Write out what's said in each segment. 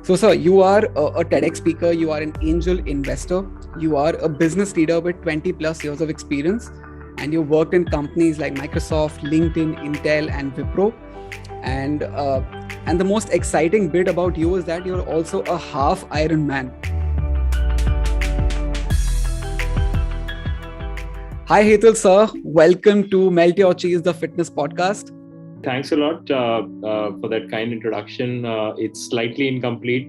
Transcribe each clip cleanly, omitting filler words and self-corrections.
So, sir, you are a TEDx speaker, you are an angel investor, you are a business leader with 20 plus years of experience, and you worked in companies like Microsoft, LinkedIn, Intel, and Wipro. And the most exciting bit about you is that you're also a half Ironman. Hi, Hetal, sir. Welcome to Melt Your Cheese, the fitness podcast. Thanks a lot for that kind introduction. It's slightly incomplete.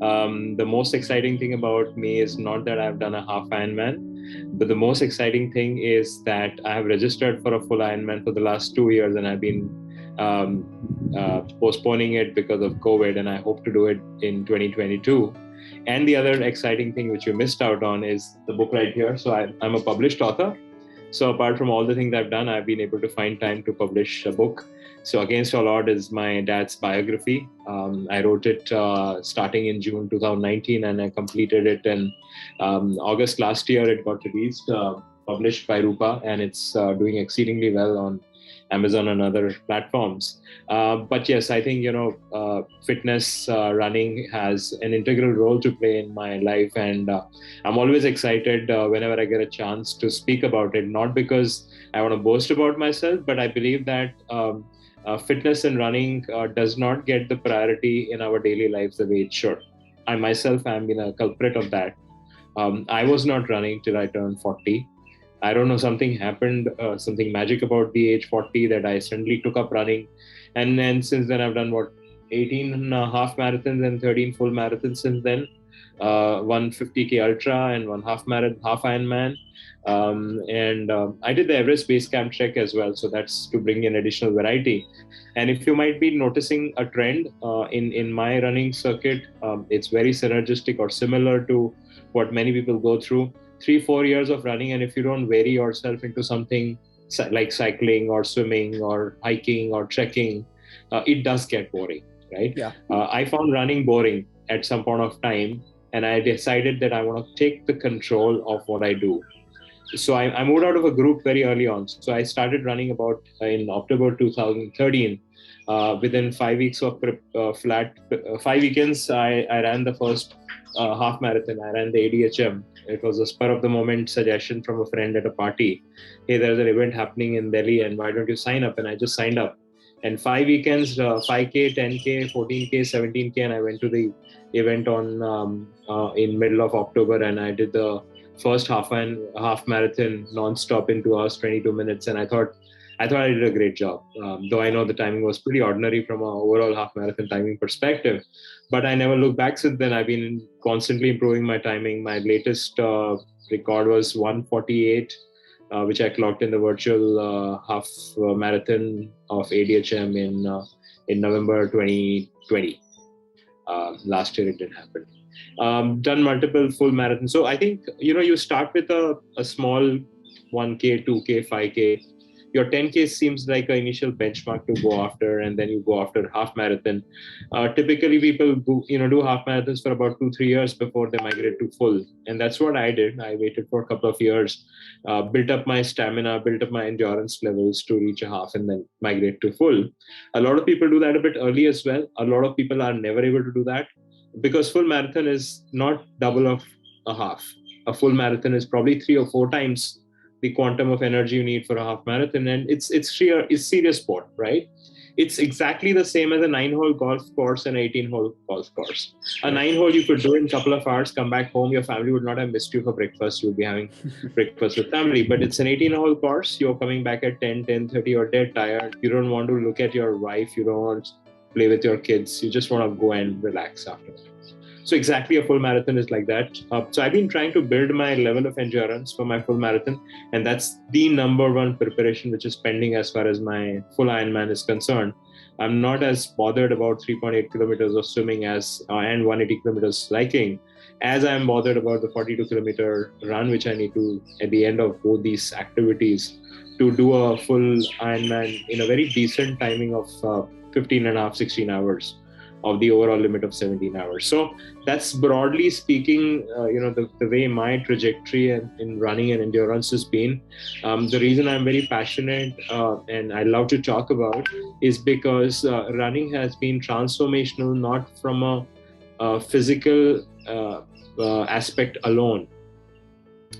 The most exciting thing about me is not that I've done a half Ironman, but the most exciting thing is that I have registered for a full Ironman for the last 2 years, and I've been postponing it because of COVID, and I hope to do it in 2022. And the other exciting thing which you missed out on is the book right here. So I'm a published author. So apart from all the things I've done, I've been able to find time to publish a book. So Against All Odds is my dad's biography. I wrote it starting in June 2019, and I completed it in August last year. It got released, published by Rupa, and it's doing exceedingly well on Amazon and other platforms. But yes, I think, fitness, running has an integral role to play in my life. And I'm always excited whenever I get a chance to speak about it, not because I want to boast about myself, but I believe that fitness and running does not get the priority in our daily lives the way it should. I myself am been a culprit of that. I was not running till I turned 40. I don't know, something happened, something magic about the age 40 that I suddenly took up running. And then since then, I've done 18 half marathons and 13 full marathons since then, one 50K ultra and one half Ironman. I did the Everest Base Camp trek as well. So that's to bring in additional variety. And if you might be noticing a trend in my running circuit, it's very synergistic or similar to what many people go through. 3-4 years of running, and if you don't vary yourself into something like cycling or swimming or hiking or trekking, it does get boring, right? Yeah. I found running boring at some point of time, and I decided that I want to take the control of what I do. So I moved out of a group very early on. So I started running about in October 2013. Within 5 weeks of 5 weekends, I ran the first half marathon. I ran the ADHM. It was a spur of the moment suggestion from a friend at a party. Hey, there's an event happening in Delhi, and why don't you sign up? And I just signed up. And 5 weekends, 5K, 10K, 14K, 17K, and I went to the event in middle of October, and I did the first half marathon non-stop in 2 hours 22 minutes, and I thought I did a great job. Though I know the timing was pretty ordinary from an overall half marathon timing perspective, but I never looked back since then. I've been constantly improving my timing. My latest record was 1:48, which I clocked in the virtual half marathon of ADHM in November 2020. Last year it didn't happen. Done multiple full marathons. So I think, you start with a small 1K, 2K, 5K. Your 10K seems like an initial benchmark to go after, and then you go after half marathon. Typically, people do half marathons for about 2-3 years before they migrate to full, and that's what I did. I waited for a couple of years, built up my stamina, built up my endurance levels to reach a half, and then migrate to full. A lot of people do that a bit early as well. A lot of people are never able to do that because full marathon is not double of a half. A full marathon is probably 3 or 4 times the quantum of energy you need for a half marathon, and it's serious sport, right? It's exactly the same as a 9-hole golf course and 18-hole golf course. A 9-hole you could do in a couple of hours, come back home, your family would not have missed you for breakfast. You would be having breakfast with family. But it's an 18-hole course. You're coming back at 10:30, you're dead tired. You don't want to look at your wife. You don't want to play with your kids. You just want to go and relax after that. So exactly a full marathon is like that. So I've been trying to build my level of endurance for my full marathon. And that's the number one preparation which is pending as far as my full Ironman is concerned. I'm not as bothered about 3.8 kilometers of swimming and 180 kilometers cycling as I'm bothered about the 42-kilometer run, which I need to, at the end of both these activities, to do a full Ironman in a very decent timing of 15 and a half, 16 hours. Of the overall limit of 17 hours. So that's broadly speaking, the way my trajectory in running and endurance has been. The reason I'm very passionate and I love to talk about is because running has been transformational, not from a physical aspect alone,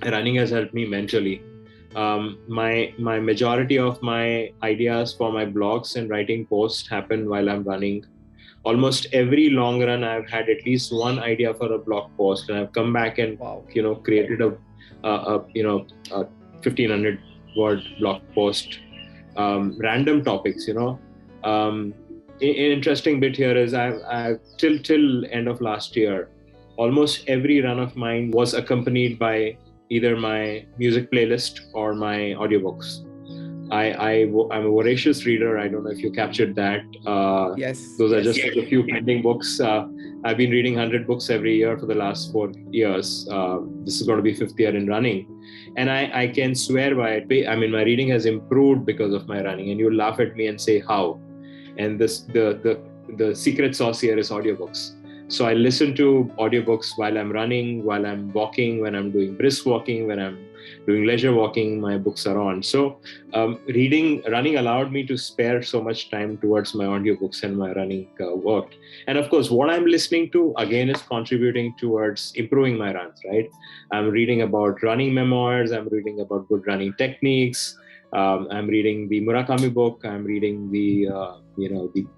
running has helped me mentally. My majority of my ideas for my blogs and writing posts happen while I'm running. Almost every long run, I've had at least one idea for a blog post, and I've come back and Wow. created a 1,500 word blog post. Random topics. An interesting bit here is I've till end of last year, almost every run of mine was accompanied by either my music playlist or my audiobooks. I'm a voracious reader. I don't know if you captured that. Yes. Those are just a few pending books. I've been reading 100 books every year for the last 4 years. This is going to be 5th year in running. And I can swear by it. I mean, my reading has improved because of my running. And you laugh at me and say, how? And the secret sauce here is audiobooks. So I listen to audiobooks while I'm running, while I'm walking, when I'm doing brisk walking, when I'm doing leisure walking, my books are on. So running allowed me to spare so much time towards my audiobooks and my running work. And of course, what I'm listening to again is contributing towards improving my runs, right? I'm reading about running memoirs. I'm reading about good running techniques. I'm reading the Murakami book. I'm reading the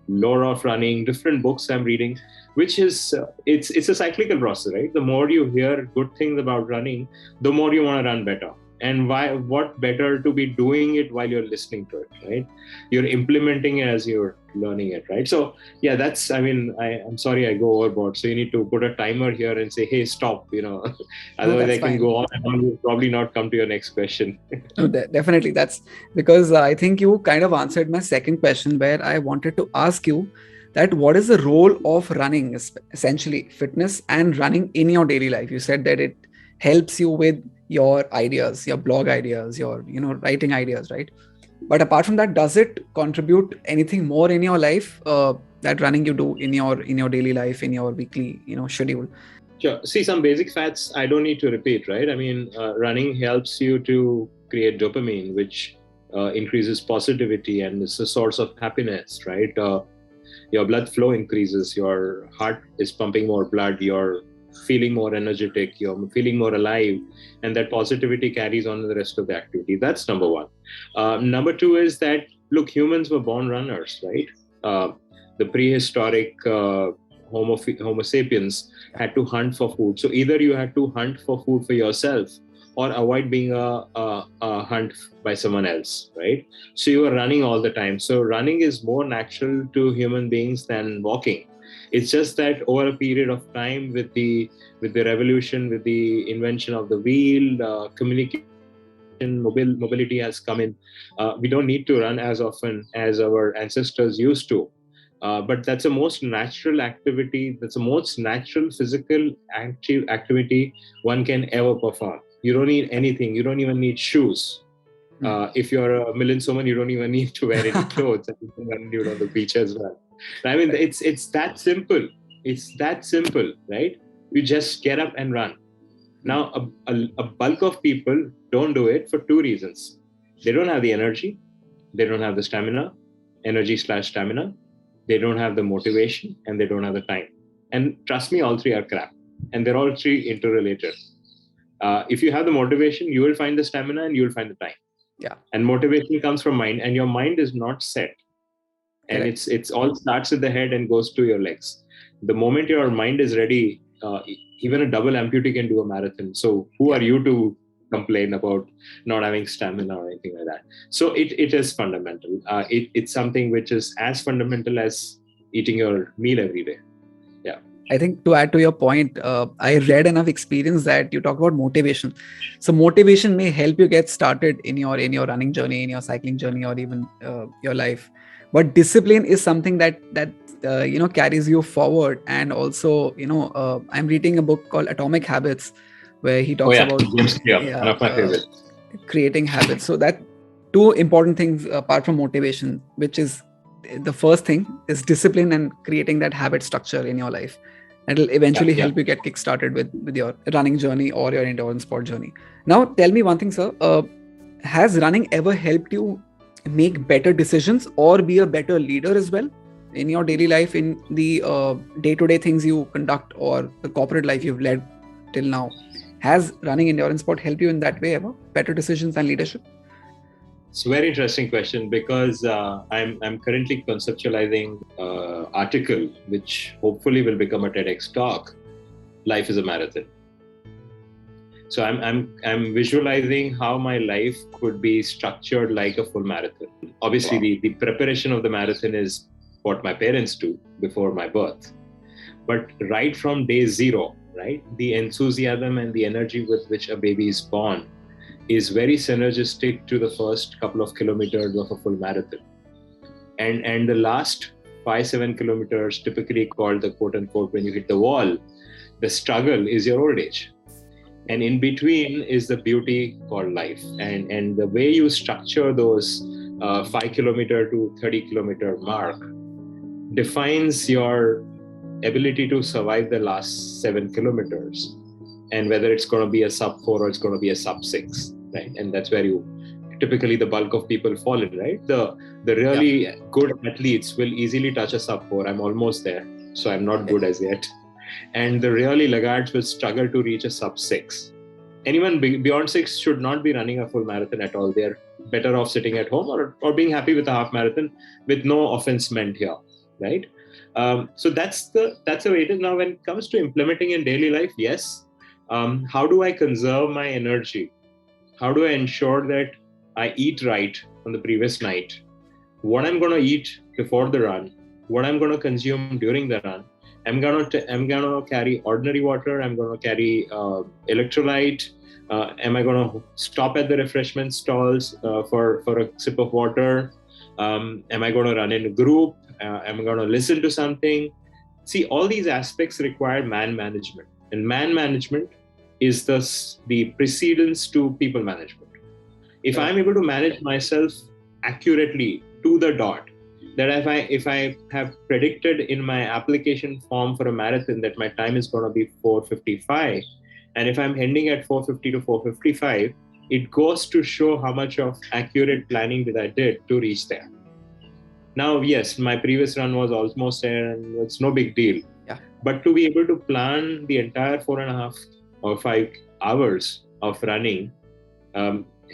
lore of running. Different books I'm reading, which is it's a cyclical process, right? The more you hear good things about running, the more you want to run better. And what better to be doing it while you're listening to it, right? You're implementing it as you're learning it, right? So yeah, I'm sorry I go overboard. So you need to put a timer here and say, hey, stop, otherwise I can go on and on. You'll probably not come to your next question. No, definitely. That's because I think you kind of answered my second question, where I wanted to ask you that what is the role of running, essentially fitness and running in your daily life? You said that it helps you with your ideas, your blog ideas, your writing ideas, right? But apart from that, does it contribute anything more in your life, that running you do in your daily life, in your weekly schedule? Sure. See, some basic facts I don't need to repeat, right? I mean, running helps you to create dopamine, which increases positivity and is a source of happiness, right? Your blood flow increases, your heart is pumping more blood, you're feeling more energetic, you're feeling more alive, and that positivity carries on to the rest of the activity. That's number one. Number two is that, look, humans were born runners, right? The prehistoric Homo sapiens had to hunt for food. So either you had to hunt for food for yourself or avoid being a hunt by someone else, right? So you are running all the time. So running is more natural to human beings than walking. It's just that over a period of time, with the revolution, with the invention of the wheel, communication, mobility has come in. We don't need to run as often as our ancestors used to. But that's the most natural activity. That's the most natural physical activity one can ever perform. You don't need anything. You don't even need shoes. If you're a Millennium woman, you don't even need to wear any clothes. And you can run dude on the beach as well. I mean, it's that simple. It's that simple, right? You just get up and run. Now, a bulk of people don't do it for two reasons. They don't have the energy. They don't have the stamina, energy/stamina. They don't have the motivation, and they don't have the time. And trust me, all three are crap. And they're all three interrelated. If you have the motivation, you will find the stamina and you will find the time. Yeah. And motivation comes from mind, and your mind is not set. And it's all starts at the head and goes to your legs. The moment your mind is ready, even a double amputee can do a marathon. So who are you to complain about not having stamina or anything like that? So it is fundamental. It's something which is as fundamental as eating your meal every day. Yeah. I think to add to your point, I read enough experience that you talk about motivation. So motivation may help you get started in your running journey, in your cycling journey, or even your life. But discipline is something that carries you forward. And also, I'm reading a book called Atomic Habits, where he talks about one of my favorites. Creating habits. So that two important things apart from motivation, which is the first thing is discipline and creating that habit structure in your life. It'll eventually help you get kick-started with your running journey or your endurance sport journey. Now, tell me one thing, sir. Has running ever helped you make better decisions or be a better leader as well? in your daily life, in the day-to-day things you conduct or the corporate life you've led till now, has running endurance sport helped you in that way ever? Better decisions and leadership? It's a very interesting question because I'm currently conceptualizing article which hopefully will become a TEDx talk. Life is a marathon. So I'm visualizing how my life could be structured like a full marathon. Obviously, Wow. the preparation of the marathon is what my parents do before my birth. But right from day zero, right, the enthusiasm and the energy with which a baby is born is very synergistic to the first couple of kilometers of a full marathon. And the last 5-7 kilometers, typically called the quote unquote, when you hit the wall, the struggle is your old age. And in between is the beauty called life. And the way you structure those 5 kilometer to 30 kilometer mark defines your ability to survive the last 7 kilometers, and whether it's going to be a sub 4 or it's going to be a sub 6, right? And that's where you typically the bulk of people fall in, right? The really good athletes will easily touch a sub 4. I'm almost there, so I'm not good as yet. And the really laggards will struggle to reach a sub 6. Anyone beyond 6 should not be running a full marathon at all. They're better off sitting at home or being happy with a half marathon, with no offense meant here, right? So that's the way it is. Now, when it comes to implementing in daily life, yes. How do I conserve my energy? How do I ensure that I eat right on the previous night? What I'm going to eat before the run, what I'm going to consume during the run. I'm gonna carry ordinary water. I'm gonna carry electrolyte. Am I gonna stop at the refreshment stalls for a sip of water? Am I gonna run in a group? Am I gonna listen to something? See, all these aspects require man management, and man management is the precedence to people management. If I'm able to manage myself accurately to the dot, that if I have predicted in my application form for a marathon that my time is going to be 4:55, and if I'm ending at 4:50 to 4:55, it goes to show how much of accurate planning that I did to reach there. Now, yes, my previous run was almost there, and it's no big deal. Yeah. But to be able to plan the entire 4.5 or 5 hours of running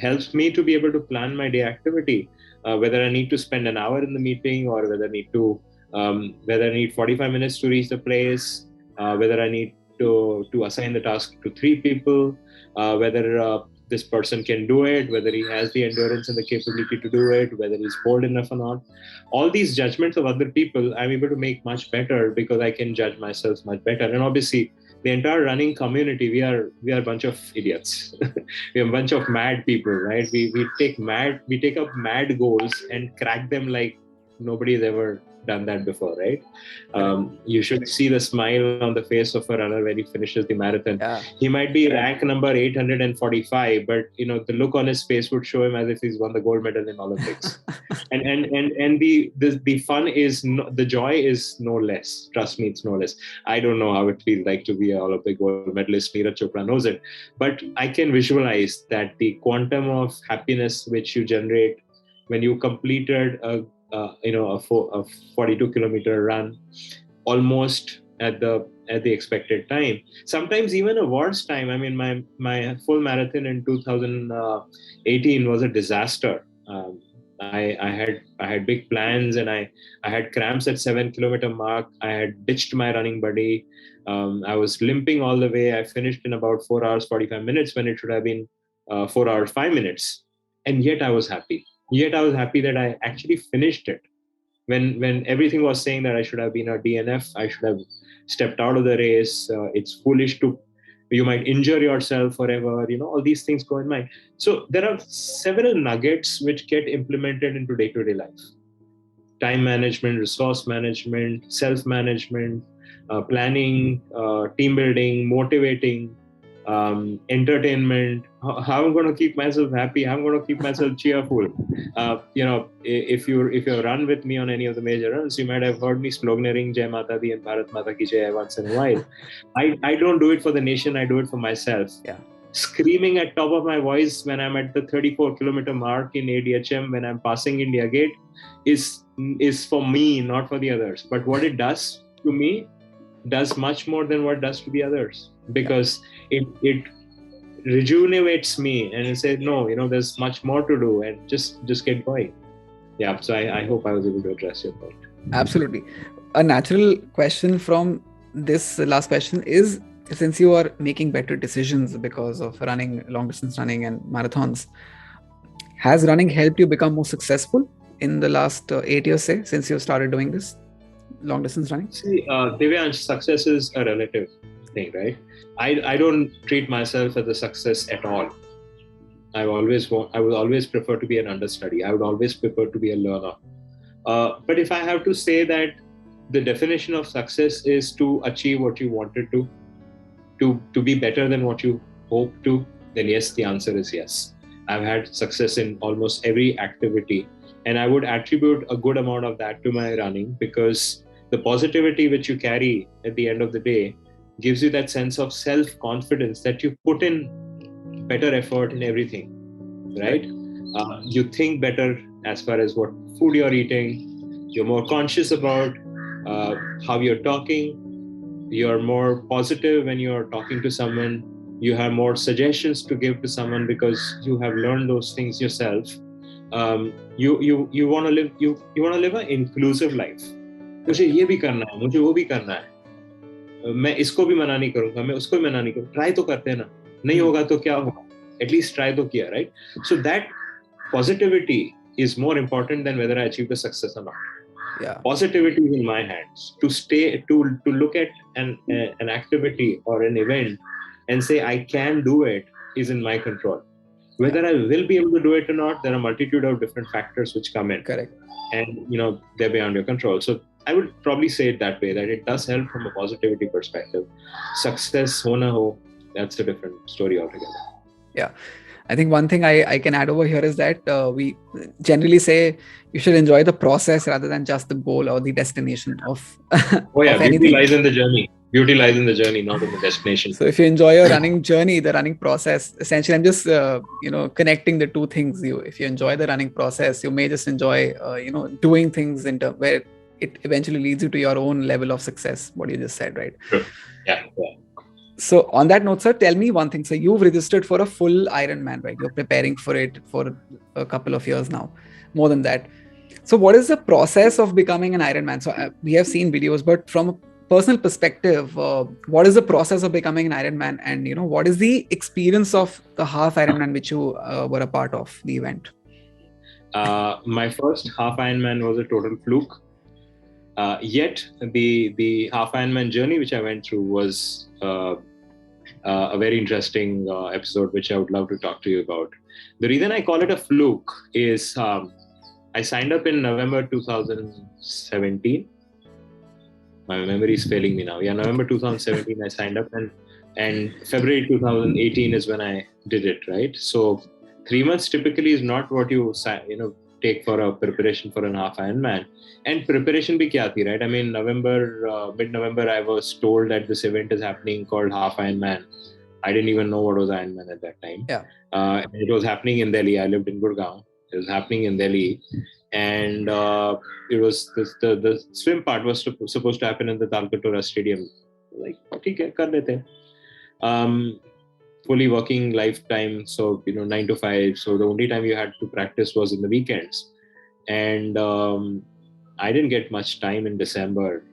helps me to be able to plan my day activity. Whether I need to spend an hour in the meeting, or whether I need 45 minutes to reach the place, whether I need to assign the task to 3 people, whether this person can do it, whether he has the endurance and the capability to do it, whether he's bold enough or not. All these judgments of other people, I'm able to make much better because I can judge myself much better. And obviously, the entire running community, we are a bunch of idiots. We are a bunch of mad people, right? We take up mad goals and crack them like nobody's ever done that before, right? You should see the smile on the face of a runner when he finishes the marathon. Yeah. He might be rank number 845, but the look on his face would show him as if he's won the gold medal in Olympics. and the fun is the joy is no less. Trust me, it's no less. I don't know how it feels like to be an Olympic gold medalist. Neeraj Chopra knows it, but I can visualize that the quantum of happiness which you generate when you completed a 42-kilometer run almost at the expected time. Sometimes even a worse time. I mean, my full marathon in 2018 was a disaster. I had big plans, and I had cramps at 7 kilometer mark. I had ditched my running buddy. I was limping all the way. I finished in about 4 hours 45 minutes when it should have been 4 hours 5 minutes, and yet I was happy. Yet I was happy that I actually finished it. When everything was saying that I should have been a DNF, I should have stepped out of the race. It's foolish to, you might injure yourself forever. All these things go in mind. So there are several nuggets which get implemented into day-to-day life: time management, resource management, self-management, planning, team building, motivating, entertainment. How I'm going to keep myself happy? How I'm going to keep myself cheerful? If you run with me on any of the major runs, you might have heard me sloganeering Jai Mata Di and Bharat Mata Ki Jai once in a while. I don't do it for the nation. I do it for myself. Yeah. screaming at top of my voice when I'm at the 34-kilometer mark in ADHM, when I'm passing India Gate, is for me, not for the others. But what it does to me does much more than what it does to the others, because it rejuvenates me and it says, no, there's much more to do, and just get going. Yeah. So I hope I was able to address your point. Absolutely. A natural question from this last question is, since you are making better decisions because of running, long distance running and marathons, has running helped you become more successful in the last 8 years, say, since you started doing this long distance running? See, Divyansh, success is a relative thing, right? I don't treat myself as a success at all. I would always prefer to be an understudy. I would always prefer to be a learner. But if I have to say that the definition of success is to achieve what you wanted to be better than what you hoped to, then yes, the answer is yes. I've had success in almost every activity, and I would attribute a good amount of that to my running, because the positivity which you carry at the end of the day gives you that sense of self-confidence that you put in better effort in everything, right? You think better as far as what food you're eating. You're more conscious about how you're talking. You're more positive when you're talking to someone. You have more suggestions to give to someone because you have learned those things yourself. You want to live an inclusive life. मुझे ये भी करना है, मुझे वो भी करना है, मैं इसको भी मना नहीं करूंगा, मैं उसको भी मना नहीं करूंगा, ट्राई तो करते हैं ना, नहीं होगा तो क्या होगा, एटलीस्ट ट्राई तो किया, right? So that positivity is more important than whether I achieve the success or not. Yeah. Positivity is in my hands. To look at an activity or an event and say I can do it is in my control. Whether I will be able to do it or not, there are a multitude of different factors which come in. Correct. And they're beyond your control. So I would probably say it that way, that it does help from a positivity perspective. Success, ho na ho, that's a different story altogether. Yeah. I think one thing I can add over here is that we generally say you should enjoy the process rather than just the goal or the destination of, oh yeah, of beauty anything. lies in the journey. Beauty lies in the journey, not in the destination. So if you enjoy your running journey, the running process, essentially, I'm just connecting the two things. If you enjoy the running process, you may just enjoy doing things where it eventually leads you to your own level of success. What you just said, right? True. Yeah. So on that note, sir, tell me one thing. So you've registered for a full Ironman, right? You're preparing for it for a couple of years now, more than that. So what is the process of becoming an Ironman? So we have seen videos, but from a personal perspective, what is the process of becoming an Ironman, and what is the experience of the Half Ironman which you were a part of the event? My first Half Ironman was a total fluke. Yet the Half Ironman journey which I went through was a very interesting episode which I would love to talk to you about. The reason I call it a fluke is I signed up in November 2017. My memory is failing me now. Yeah, November 2017 I signed up, and February 2018 is when I did it, right? So 3 months typically is not what you take for a preparation for an Half Ironman. And preparation bhi kya thi, right? I mean, mid-November, I was told that this event is happening called Half Ironman. I didn't even know what was Ironman at that time. Yeah. It was happening in Delhi. I lived in Gurgaon. It was happening in Delhi. And it was the swim part was supposed to happen in the Talkatora Stadium. Like, okay, kar lete. Fully working lifetime, so 9 to 5. So the only time you had to practice was in the weekends, and I didn't get much time in December.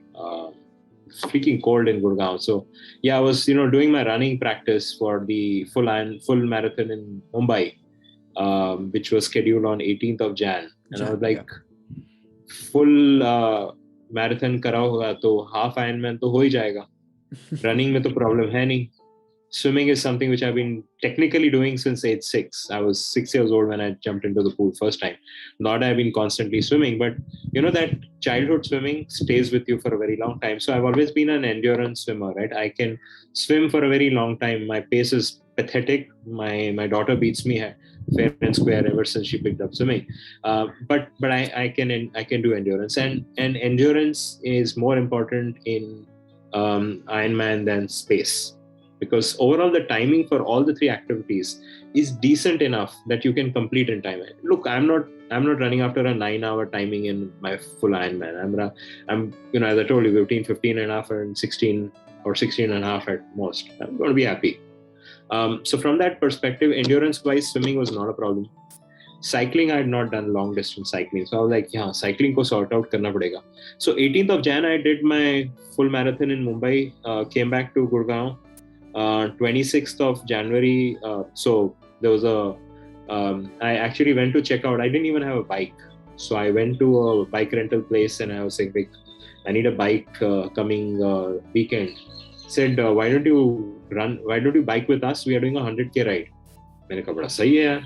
It's freaking cold in Gurgaon. So yeah, I was doing my running practice for the full marathon in Mumbai, which was scheduled on 18th of Jan, and I was like, full marathon kara hoga to Half Ironman to ho hi jayega. Running mein to problem hai nahi. Swimming is something which I've been technically doing since age 6. I was 6 years old when I jumped into the pool first time. Not I've been constantly swimming, but that childhood swimming stays with you for a very long time. So I've always been an endurance swimmer, right? I can swim for a very long time. My pace is pathetic. My daughter beats me fair and square ever since she picked up swimming. But I can do endurance, and endurance is more important in Ironman than space. because overall the timing for all the three activities is decent enough that you can complete in time. Look, I'm not running after a 9-hour timing in my full Ironman. I'm as I told you, between 15 and a half and 16 or 16 and a half at most. I'm going to be happy. So from that perspective, endurance wise, swimming was not a problem. Cycling, I had not done long distance cycling, so I was like, yeah, cycling ko sort out karna padega. So 18th of Jan I did my full marathon in Mumbai, came back to Gurgaon. 26th of January, so there was I actually went to check out. I didn't even have a bike, so I went to a bike rental place and I was saying, like, I need a bike coming weekend. Said, why don't you bike with us? We are doing a 100K ride. मैंने कहा बड़ा सही है यार.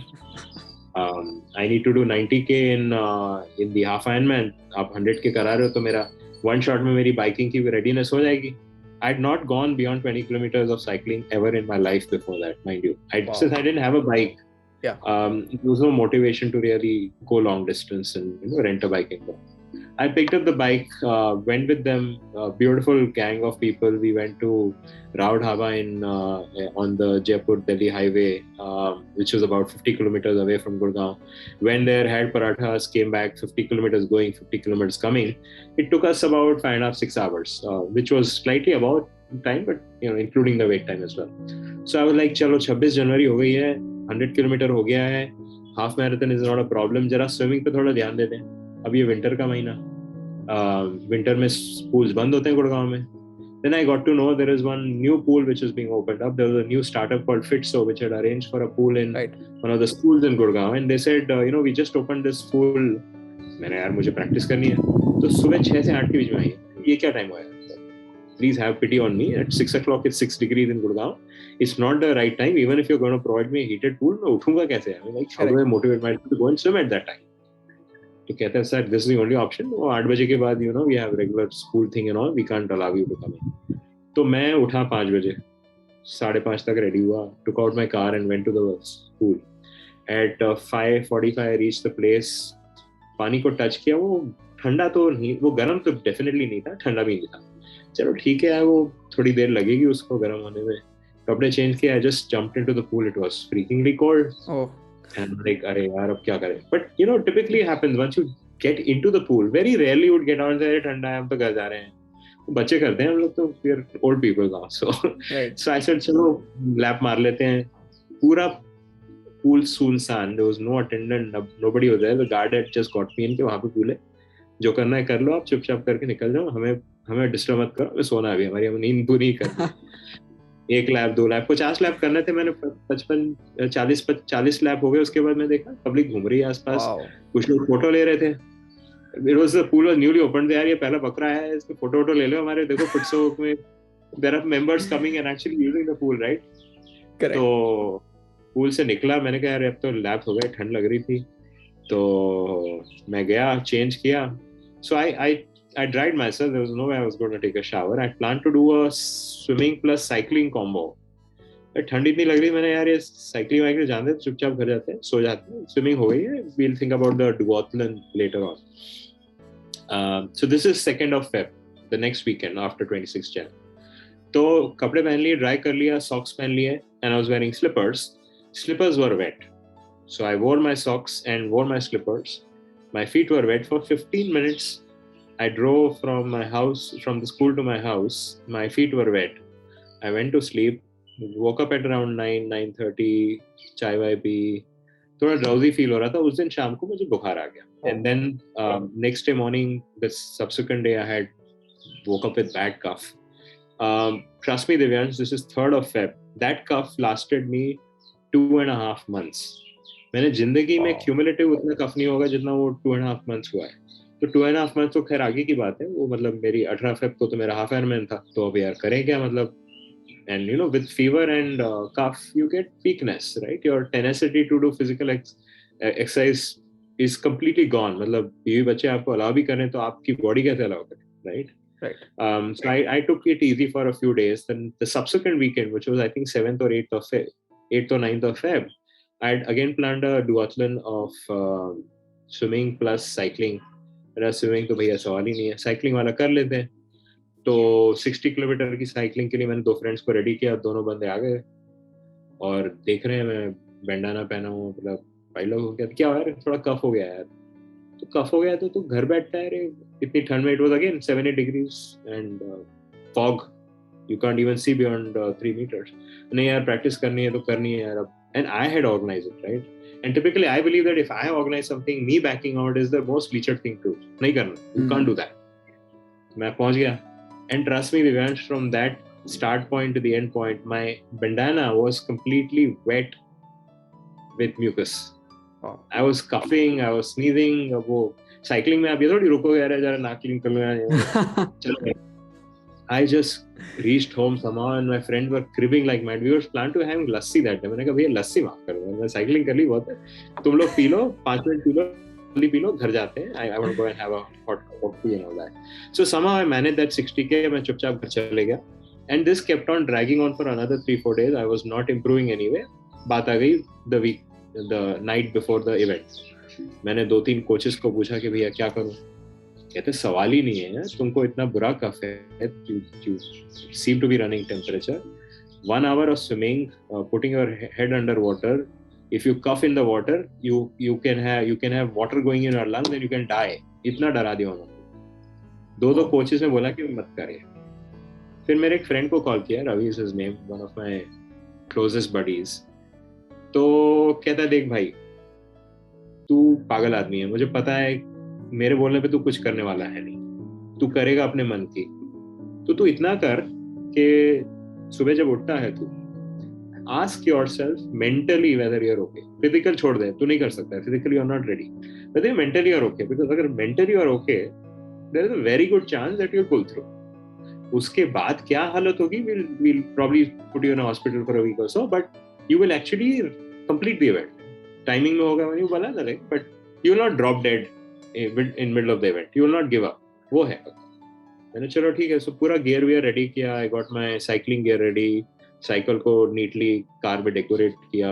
I need to do 90K in the Half Ironman. आप 100K करा रहे हो तो मेरा one shot में मेरी biking की readiness हो जाएगी. I had not gone beyond 20 kilometers of cycling ever in my life before that, mind you. Since I didn't have a bike, there was no motivation to really go long distance and rent a bike anymore. I picked up the bike, went with them, a beautiful gang of people. We went to Raud Hava on the Jaipur-Delhi highway, which was about 50 kilometers away from Gurgaon. Went there, had parathas, came back, 50 kilometers going, 50 kilometers coming. It took us about 5.5-6 hours, which was slightly above time, but including the wait time as well. So I was like, chalo, 26 January ho gayi hai, 100 kilometer ho gaya hai, half marathon is not a problem, जरा swimming पे थोड़ा ध्यान देते हैं. अब ये winter का महीना, विंटर में pools बंद होते हैं गुड़गांव में. Then I got to know there is one new pool which is being opened up. There was a new startup called Fitso which had arranged for a pool in one of the schools in Gurgaon, and they said, we just opened this pool. मैंने यार मुझे practice करनी है, तो सुबह 6 से 8 के बीच में आई. ये क्या टाइम हुआ है? Please have pity on me. At 6 o'clock, it's 6 degrees in Gurgaon. It's not the right time. Even if you're going to provide me a heated pool, मैं उठूंगा कैसे? I mean, like, how do I motivate myself to go and swim at that time? तो कहते हैं sir, this is the only option. वो 8 बजे के बाद, we have regular school thing and all. We can't allow you to come in. तो मैं उठा 5 बजे, 5:30 तक ready हुआ, took out my car and went to the school. At 5:45, I reached the place. पानी को टच किया, वो ठंडा तो नहीं, वो गर्म तो डेफिनेटली नहीं था, ठंडा भी नहीं था. चलो ठीक है, वो थोड़ी देर लगेगी उसको गर्म होने में. कपड़े चेंज किया, I just jumped into the pool. It was freakingly cold. Oh. And like, अरे यार अब क्या करें? But typically happens once you get into the pool. Very rarely you would get out and say, ठंडा है, हम तो घर जा रहे हैं. बच्चे करते हैं, हम लोग तो we are old people now. So I said, चलो लैप मार लेते हैं. पूरा pool सुनसान. There was no attendant, nobody was there. The guard had just got me in कि वहाँ पे pool है. जो करना है कर लो, आप चुपचाप करके निकल जाओ. हमें डिस्टर्ब मत करो. हमें सोना है अभी, हमारी नींद पूरी करनी. 1 लैप 2 लैप 50 लैप करने थे. मैंने 40 लैप हो गए. उसके बाद मैं देखा पब्लिक घूम रही है आसपास. कुछ लोग फोटो ले रहे थे. It was the pool was newly opened. यार ये पहला बकरा है, इसके फोटो ले लो हमारे. देखो फिट्सो में there are members coming and actually using the pool, right? Correct. तो पूल से निकला, मैंने कहा यार अब तो लैप हो गए, ठंड लग रही थी. तो मैं गया, चेंज किया. So I dried myself. There was no way I was going to take a shower. I planned to do a swimming plus cycling combo. ठंड इतनी लग रही, मैंने यार ये साइकिलिंग वाइकलिंग जानते हैं, चुपचाप घर जाते हैं, सो जाते हैं. स्विमिंग हो गई है. We'll think about the duathlon later on. So this is 2nd of Feb, the next weekend after 26 Jan. तो कपड़े पहन लिए, ड्राई कर लिया, socks पहन लिए, and I was wearing slippers. Slippers were wet. So I wore my socks and wore my slippers. My feet were wet for 15 minutes. I drove from the school to my house. My feet were wet. I went to sleep. Woke up at around 9:30. चाय Y P. थोड़ा drowsy feel हो रहा था. उस दिन शाम को मुझे बुखार आ गया. And then next day morning, the subsequent day, I had woke up with bad cough. Trust me, Divyansh, this is 3rd of Feb. That cough lasted me 2.5 months. मैंने जिंदगी में cumulative उतना cough नहीं होगा जितना वो 2.5 months हुआ है. तो 2.5 months तो खैर आगे की बात है. वो मतलब मेरी 18 Feb को तो मेरा Half Ironman था. तो अब यार करें क्या मतलब. And with fever and cough, you get weakness, right? Your tenacity to do physical exercise is completely gone. मतलब ये बच्चे आपको allow भी करें तो आपकी body कैसे allow करें, right? Right. So I took it easy for a few days. Then the subsequent weekend, which was I think 7th or 8th of Feb, 8th or 9th of Feb, I had again planned a duathlon of swimming plus cycling. मेरा swimming तो भैया सवाल ही नहीं है. Cycling वाला कर लेते हैं. तो 60 किलोमीटर की साइकिलिंग के लिए मैंने 2 फ्रेंड्स को रेडी किया, दोनों बंदे आ गए और देख रहे हैं मैं बैंडाना पहना हूँ, मतलब भाई लोग हो गया क्या यार, थोड़ा कफ हो गया यार। तो कफ हो गया तो तू घर बैठता है रे इतनी ठंड में। It was again 7-8 degrees and fog, you can't even see beyond 3 meters। नहीं यार प्रैक्टिस करनी है तो करनी है यार अब। And I had organise it right, and typically I believe that if I organise something, me backing out is the most lechered thing to नहीं करना, यू कांट डू दैट। मैं पहुंच गया and trust me Divyansh, from that start point to the end point, my bandana was completely wet with mucus. I was coughing, I was sneezing. अब वो cycling में आप ये थोड़ी रुकोगे यार जरा नाक क्लीन कर लो चलो। I just reached home somehow and my friends were cribbing like mad. We were planning to have lassi that day. मैंने कहा भैया लस्सी माफ कर दो, मैं साइकिलिंग कर ली बहुत है, तुम लोग P low 5 minute P low, जल्दी पी लो, घर जाते हैं। I want to go and have a hot cup of tea and all that. So somehow I managed that 60K. मैं चुपचाप घर चले गया and this kept on dragging on for another 3-4 days. I was not improving anyway. बात आ गई the night before the event. मैंने 2-3 coaches को पूछा कि भैया क्या करूं। कहते सवाल ही नहीं है, तुमको इतना बुरा कफ है, you seem to be running temperature, 1 hour of swimming, putting your head under water, if you cough in the water, you can have water going in your lungs and you can die. इतना डरा दिया उन्होंने। 2 coaches ने बोला कि मत करिए। फिर मेरे एक फ्रेंड को कॉल किया, Ravi is his name, one of my closest buddies. तो कहता है देख भाई तू पागल आदमी है, मुझे पता है मेरे बोलने पे तू कुछ करने वाला है नहीं, तू करेगा अपने मन की, तो तू इतना कर कि सुबह जब उठता है तू ask yourself mentally whether you are okay. Physical छोड़ दे, तू नहीं कर सकता है, physically you are not ready, whether mentally you are okay, because अगर mentally you are okay there is a very good chance that you will pull through. उसके बाद क्या हालत होगी, we'll probably put you in a hospital for a week or so, but you will actually complete the event. Timing में होगा मैंने बोला ना, but you will not drop dead in middle of the event. You will not give up. वो है। मैंने चलो ठीक है, so पूरा gear wear ready किया, I got my cycling gear ready, cycle को neatly कार में decorate किया।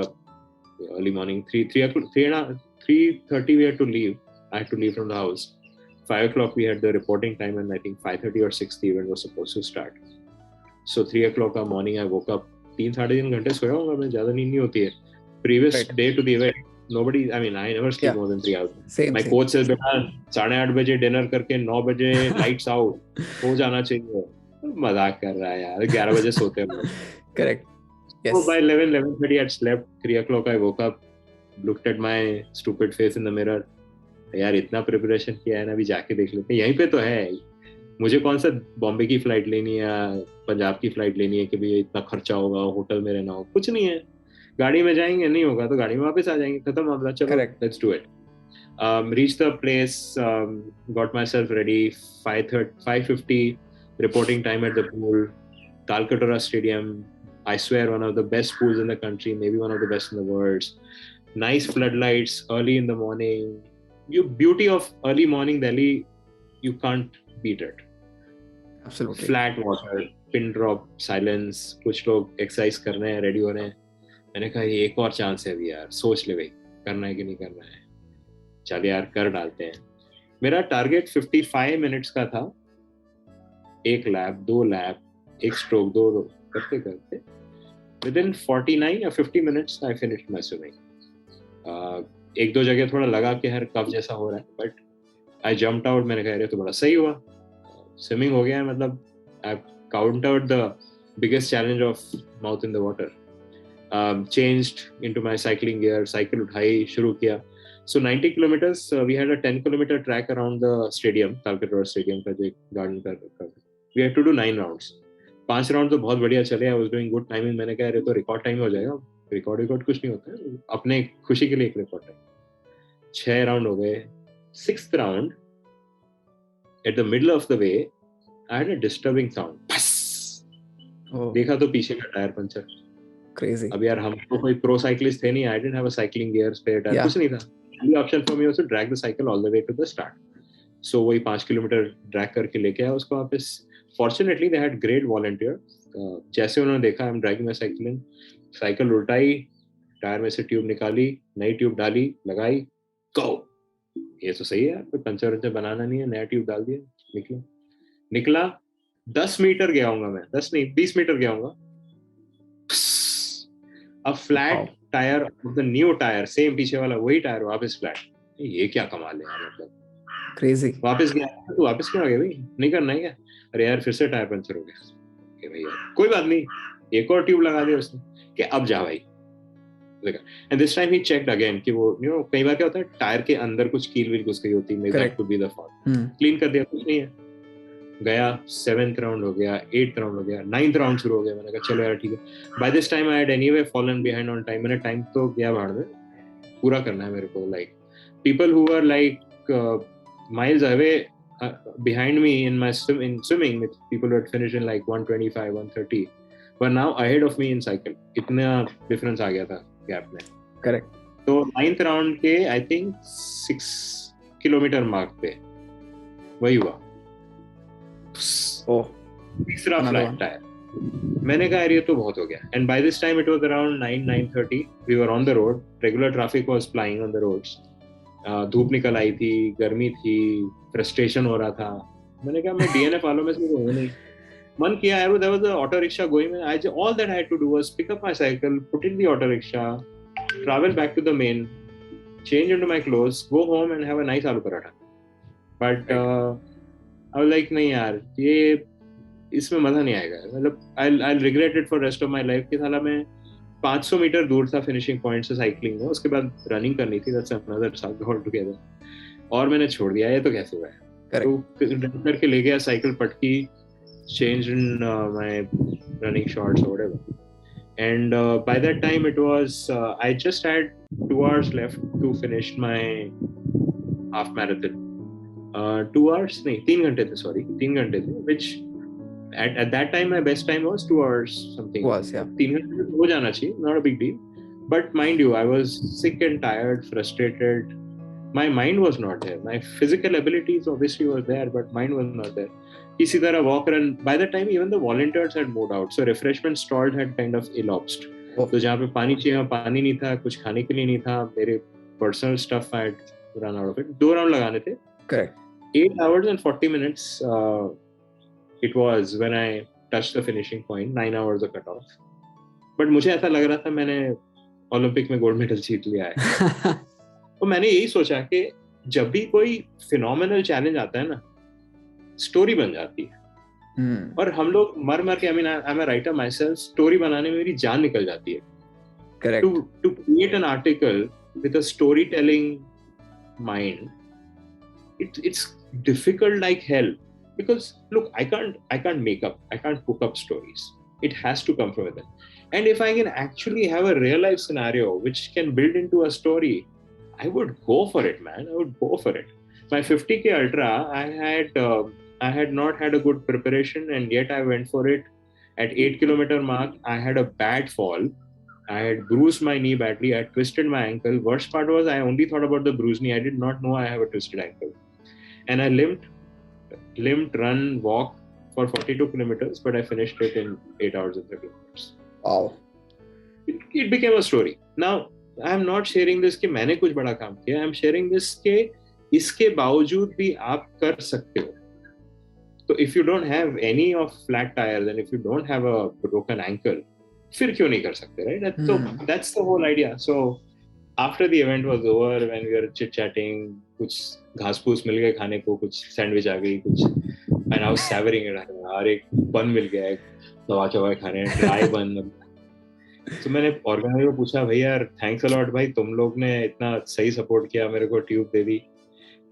Early morning 3:30 we had to leave. I had to leave from the house. 5 o'clock we had the reporting time and I think 5:30 or 6 the event was supposed to start. So 3 o'clock का morning I woke up, 3-3.5 घंटे सोया होगा मैं, ज्यादा नींद नहीं होती है। Previous day to the event, nobody, I mean I never sleep more than 3 hours. My coach says बेटा 8:30 बजे डिनर करके 9 बजे lights out हो जाना चाहिए। मजाक कर रहा है यार, 11 बजे सोते हैं लोग। Correct. Yes. So by 11:30 I had slept. 3 o'clock I woke up, looked at my stupid face in the mirror. यार इतना प्रिपरेशन किया है ना, अभी जाके देख लेते हैं, यहीं पे तो है। मुझे कौन सा बॉम्बे की फ्लाइट लेनी है या पंजाब की फ्लाइट लेनी है कि भैया इतना खर्चा होगा, होटल में रहना हो, कुछ नहीं है। गाड़ी में जाएंगे, नहीं होगा तो गाड़ी में वापस आ जाएंगे, खत्म मामला। चलो let's do it. Reached the place, got myself ready, 5:50 reporting time at the pool, Talkatora Stadium. I swear one of the best pools in the country, maybe one of the best in the world. Nice floodlights early in the morning. You beauty of early morning Delhi, you can't beat it. Absolutely. Flat water, pin drop, silence, कुछ लोग exercise कर रहे हैं, ready हो रहे हैं। मैंने कहा ये एक और चांस है अभी यार, सोच ले भाई करना है कि नहीं करना है, चल यार कर डालते हैं। मेरा टारगेट 55 मिनट्स का था, 1 लैप 2 लैप 1 स्ट्रोक 2 करते करते within 49 or 50 minutes I finished my swimming. 1-2 जगह थोड़ा लगा कि हर कफ जैसा हो रहा है, बट आई जम्प्ड आउट। मैंने कहा तो बड़ा सही हुआ, स्विमिंग हो गया, मतलब I countered the biggest challenge of mouth in the water. Changed into my cycling gear, cycle उठाई, शुरू किया। So 90 kilometers, we had a 10-kilometer track around the stadium, Talkatora Stadium का जो गार्डन का। We had to do 9 rounds. 5 round तो बहुत बढ़िया चले, I was doing good timing। मैंने कहा अरे तो रिकॉर्ड टाइम हो जाएगा, रिकॉर्ड कुछ नहीं होता है, अपने खुशी के लिए एक रिकॉर्ड टाइम। 6 राउंड हो गए। 6th round, at the middle of the way, I had a disturbing sound. देखा तो पीछे का टायर पंचर। Crazy. अब यार हम तो कोई प्रो साइक्लिस्ट थे नहीं, I didn't have a cycling gear, spare tire, कुछ नहीं था। The option for me was to drag the cycle all the way to the start. So वही 5 किलोमीटर ड्रैग करके लेके आया उसको वापस। Fortunately they had great volunteer. जैसे उन्होंने देखा I'm dragging my cycle in, cycle उल्टाई, टायर में से ट्यूब निकाली, नई ट्यूब डाली, लगाई, go। ये तो सही है यार, कोई पंचर वंचर बनाना नहीं है, नया ट्यूब डाल दिया, निकला। 10 मीटर गया हूँगा मैं, 10 नहीं 20 मीटर गया हूँगा, a flat tire of the new tire, same पीछे वाला वही टायर वापस फ्लैट। ये क्या कमाल है यार, मतलब क्रेजी। वापस गया तो वापस क्यों आ गया भाई, नहीं करना है क्या? अरे यार फिर से टायर पंचर हो गया। कि भाई यार कोई बात नहीं, एक और ट्यूब लगा दिया उसने कि अब जा भाई। And this time he checked again कि वो कई बार क्या होता है टायर के अंदर कुछ कील वील घुस गई होती है, that could be the fault. Clean कर दिया, कुछ नहीं है। गया 7th राउंड हो गया, 8th राउंड हो गया, 9th राउंड शुरू हो गया। मैंने कहा चलो यार ठीक है, by this time I had anyway fallen behind on time. मैंने टाइम तो गया भाड़ में, पूरा करना है मेरे को। Like people who are like miles away behind me in my swimming, with people who had finished in like 125 130 were now ahead of me in cycle. इतना डिफरेंस आ गया था गैप में। करेक्ट। तो 9th राउंड के I think 6 kilometre mark पे वही हुआ, तीसरा फ्लैट टायर। मैंने कहा ये तो बहुत हो गया। And by this time it was around 9:30 we were on the road, regular traffic was flying on the roads. धूप निकल आई थी, गर्मी थी, फ्रस्ट्रेशन हो रहा था। मैंने कहा मैं डीएनएफ वालों में से हूँ नहीं। मन किया यार, there was an auto rickshaw going, all that I had to do was pick up my cycle, put in the auto rickshaw, travel back to the main, change into my clothes, go home and have a nice aloo paratha. But I was like नहीं यार, ये इसमें मजा नहीं आएगा। मतलब I'll regret it for rest of my life कि साला मैं 500 मीटर दूर था फिनिशिंग पॉइंट से साइकिलिंग में, उसके बाद रनिंग करनी थी, that's another saga altogether, और मैंने छोड़ दिया। ये तो कैसे हुआ है? तो करके ले गया साइकिल पटकी, changed in my running shorts or whatever, and by that time it was I just had 2 hours left to finish my half marathon. 2 hours नहीं 3 घंटे थे, sorry 3 घंटे थे, which at that time my best time was 2 hours something. Was, yeah. 3 घंटे हो जाना चाहिए, not a big deal, but mind you I was sick and tired, frustrated. My mind was not there. My physical abilities obviously were there, but mind was not there. किसी तरह walk run. By the time even the volunteers had moved out, so refreshment stalls had kind of elapsed. तो जहाँ पे पानी चाहिए पानी नहीं था, कुछ खाने के लिए नहीं था, मेरे personal stuff I had run out of it. 2 round लगाने थे. Correct. 8 hours and 40 minutes it was when I touched the finishing point. 9 hours of cut off. But मुझे ऐसा लग रहा था मैंने ओलंपिक में गोल्ड मेडल जीत लिया है। तो मैंने यही सोचा कि जब भी कोई फिनोमिनल चैलेंज आता है ना, स्टोरी बन जाती है। और हम लोग मर के, I am a writer myself, story बनाने में मेरी जान निकल जाती है। Correct. To create an article with a story telling mind, it's difficult like hell, because look, I can't cook up stories. It has to come from within. And if I can actually have a real life scenario which can build into a story, I would go for it, man. I would go for it. My 50K ultra, I had not had a good preparation, and yet I went for it. At 8 kilometer mark, I had a bad fall. I had bruised my knee badly. I had twisted my ankle. Worst part was I only thought about the bruised knee. I did not know I have a twisted ankle. And I limped, run, walk for 42 kilometers, but I finished it in 8 hours and 30 minutes. Wow. It became a story. Now, I am not sharing this कि मैंने कुछ बड़ा काम किया. I am sharing this कि इसके बावजूद भी आप कर सकते हो. So if you don't have any of flat tires and if you don't have a broken ankle, फिर क्यों नहीं कर सकते, right? So that's the whole idea. So after the event was over, when we were chit-chatting, कुछ घास फूस मिल गए खाने को, कुछ सैंडविच आ गई, कुछ, and I was savoring it. यार एक बन मिल गया, एक दवा चवाई खाने, ड्राई बन। तो मैंने ऑर्गेनाइजर को पूछा, भैया यार थैंक्स अ लॉट भाई, तुम लोग ने इतना सही सपोर्ट किया, मेरे को ट्यूब दे दी।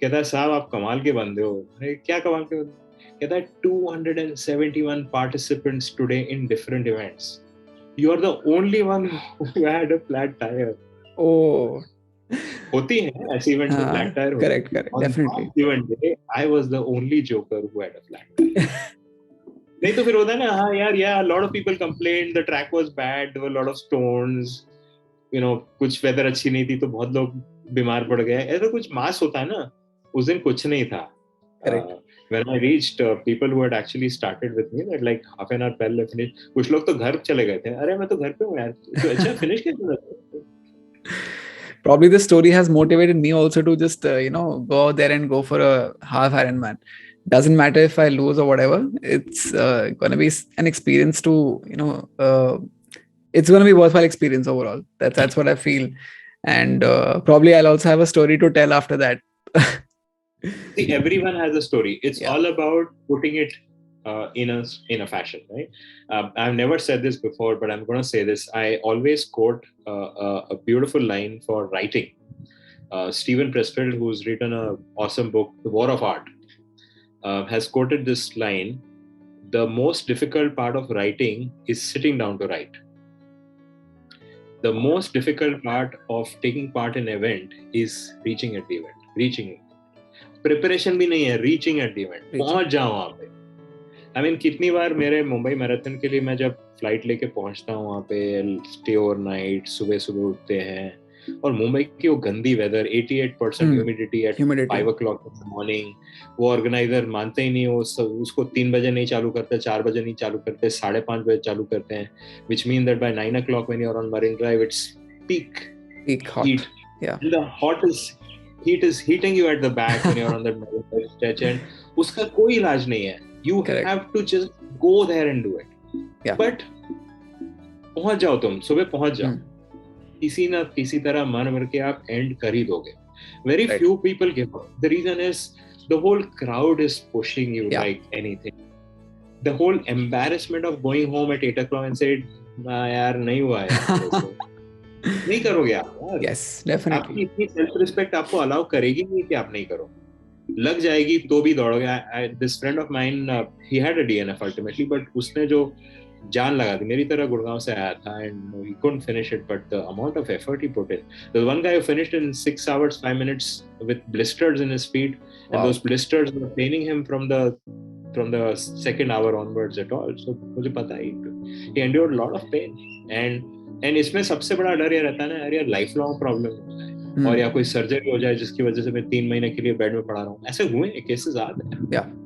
कहता है साहब आप कमाल के बंदे हो। अरे क्या कमाल के बंदे? कहता है 271 participants today in different events. You are the only one who had a flat tire. Oh. होती है ऐसी इवेंट में flat tyre. Correct, definitely. Event day, I was the only joker who had a flat tire. नहीं तो फिर होता है ना, हाँ यार, yeah, a lot of people complained, the track was bad, there were a lot of stones, कुछ weather अच्छी नहीं थी तो बहुत लोग बीमार पड़ गए, ऐसा कुछ मास होता है ना। उस दिन कुछ नहीं था। When I reached, people who had actually started with me, that like half an hour पहले finish, कुछ लोग तो घर चले गए थे। अरे मैं तो घर पे हूँ यार। तो अच्छा finish कैसे? Probably the story has motivated me also to just go out there and go for a half Ironman. Doesn't matter if I lose or whatever. It's gonna be an experience to, it's gonna be worthwhile experience overall. That's what I feel, and probably I'll also have a story to tell after that. See, everyone has a story. It's Yeah. all about putting it in a fashion, right? I've never said this before, but I'm going to say this. I always quote a beautiful line for writing. Stephen Pressfield, who's written an awesome book, The War of Art, has quoted this line: "The most difficult part of writing is sitting down to write. The most difficult part of taking part in an event is reaching at the event. Reaching it. Preparation भी नहीं है, reaching at the event, पहुंच जाओ वहां पे। I mean कितनी बार मेरे Mumbai marathon के लिए मैं जब फ्लाइट लेके पहुंचता हूँ वहां पे, स्टे ओवरनाइट, सुबह सुबह उठते हैं, और मुंबई की वो गंदी weather, 88% humidity at 5 o'clock in the morning, वो ऑर्गेनाइजर मानते ही नहीं, उसको 3 बजे नहीं चालू करते, 4 बजे नहीं चालू करते, 5:30 बजे चालू करते हैं, which mean that bye 9 o'clock when you're on Marine Drive, it's peak hot. heat. Yeah. And the hottest heat is hitting you at the back when you're on the stretch, and uska koi ilaj nahi hai. You Correct. have to just go there and do it. Yeah. But पहुंच जाओ, तुम सुबह पहुंच जाओ, किसी ना किसी तरह मन भर के आप एंड कर ही दोगे. Very Right. few people give up. The reason is the whole crowd is pushing you like anything. The whole embarrassment of going home at 8 o'clock and said, यार नहीं हुआ यार, नहीं करोगे आप. Yes, definitely. आपकी इतनी सेल्फ रिस्पेक्ट आपको अलाउ करेगी नहीं कि आप नहीं करो. लग जाएगी तो भी दौड़ोगे. This friend of mine, he had a DNF ultimately, but उसने जो जान लगा दी, मेरी तरह गुड़गांव से आया था, and he couldn't finish it, but the amount of effort he put in. The one guy who finished in 6 hours 5 minutes with blisters in his feet, and those blisters were paining him from the second hour onwards at all. So मुझे पता ही, he endured a lot of pain, and इसमें सबसे बड़ा डर ये रहता है ना यार, लाइफ लॉन्ग प्रॉब्लम हो जाए, और या कोई सर्जरी हो जाए जिसकी वजह से मैं 3 महीने के लिए बेड में पड़ा रहा हूँ. ऐसे हुए केसेस आते हैं.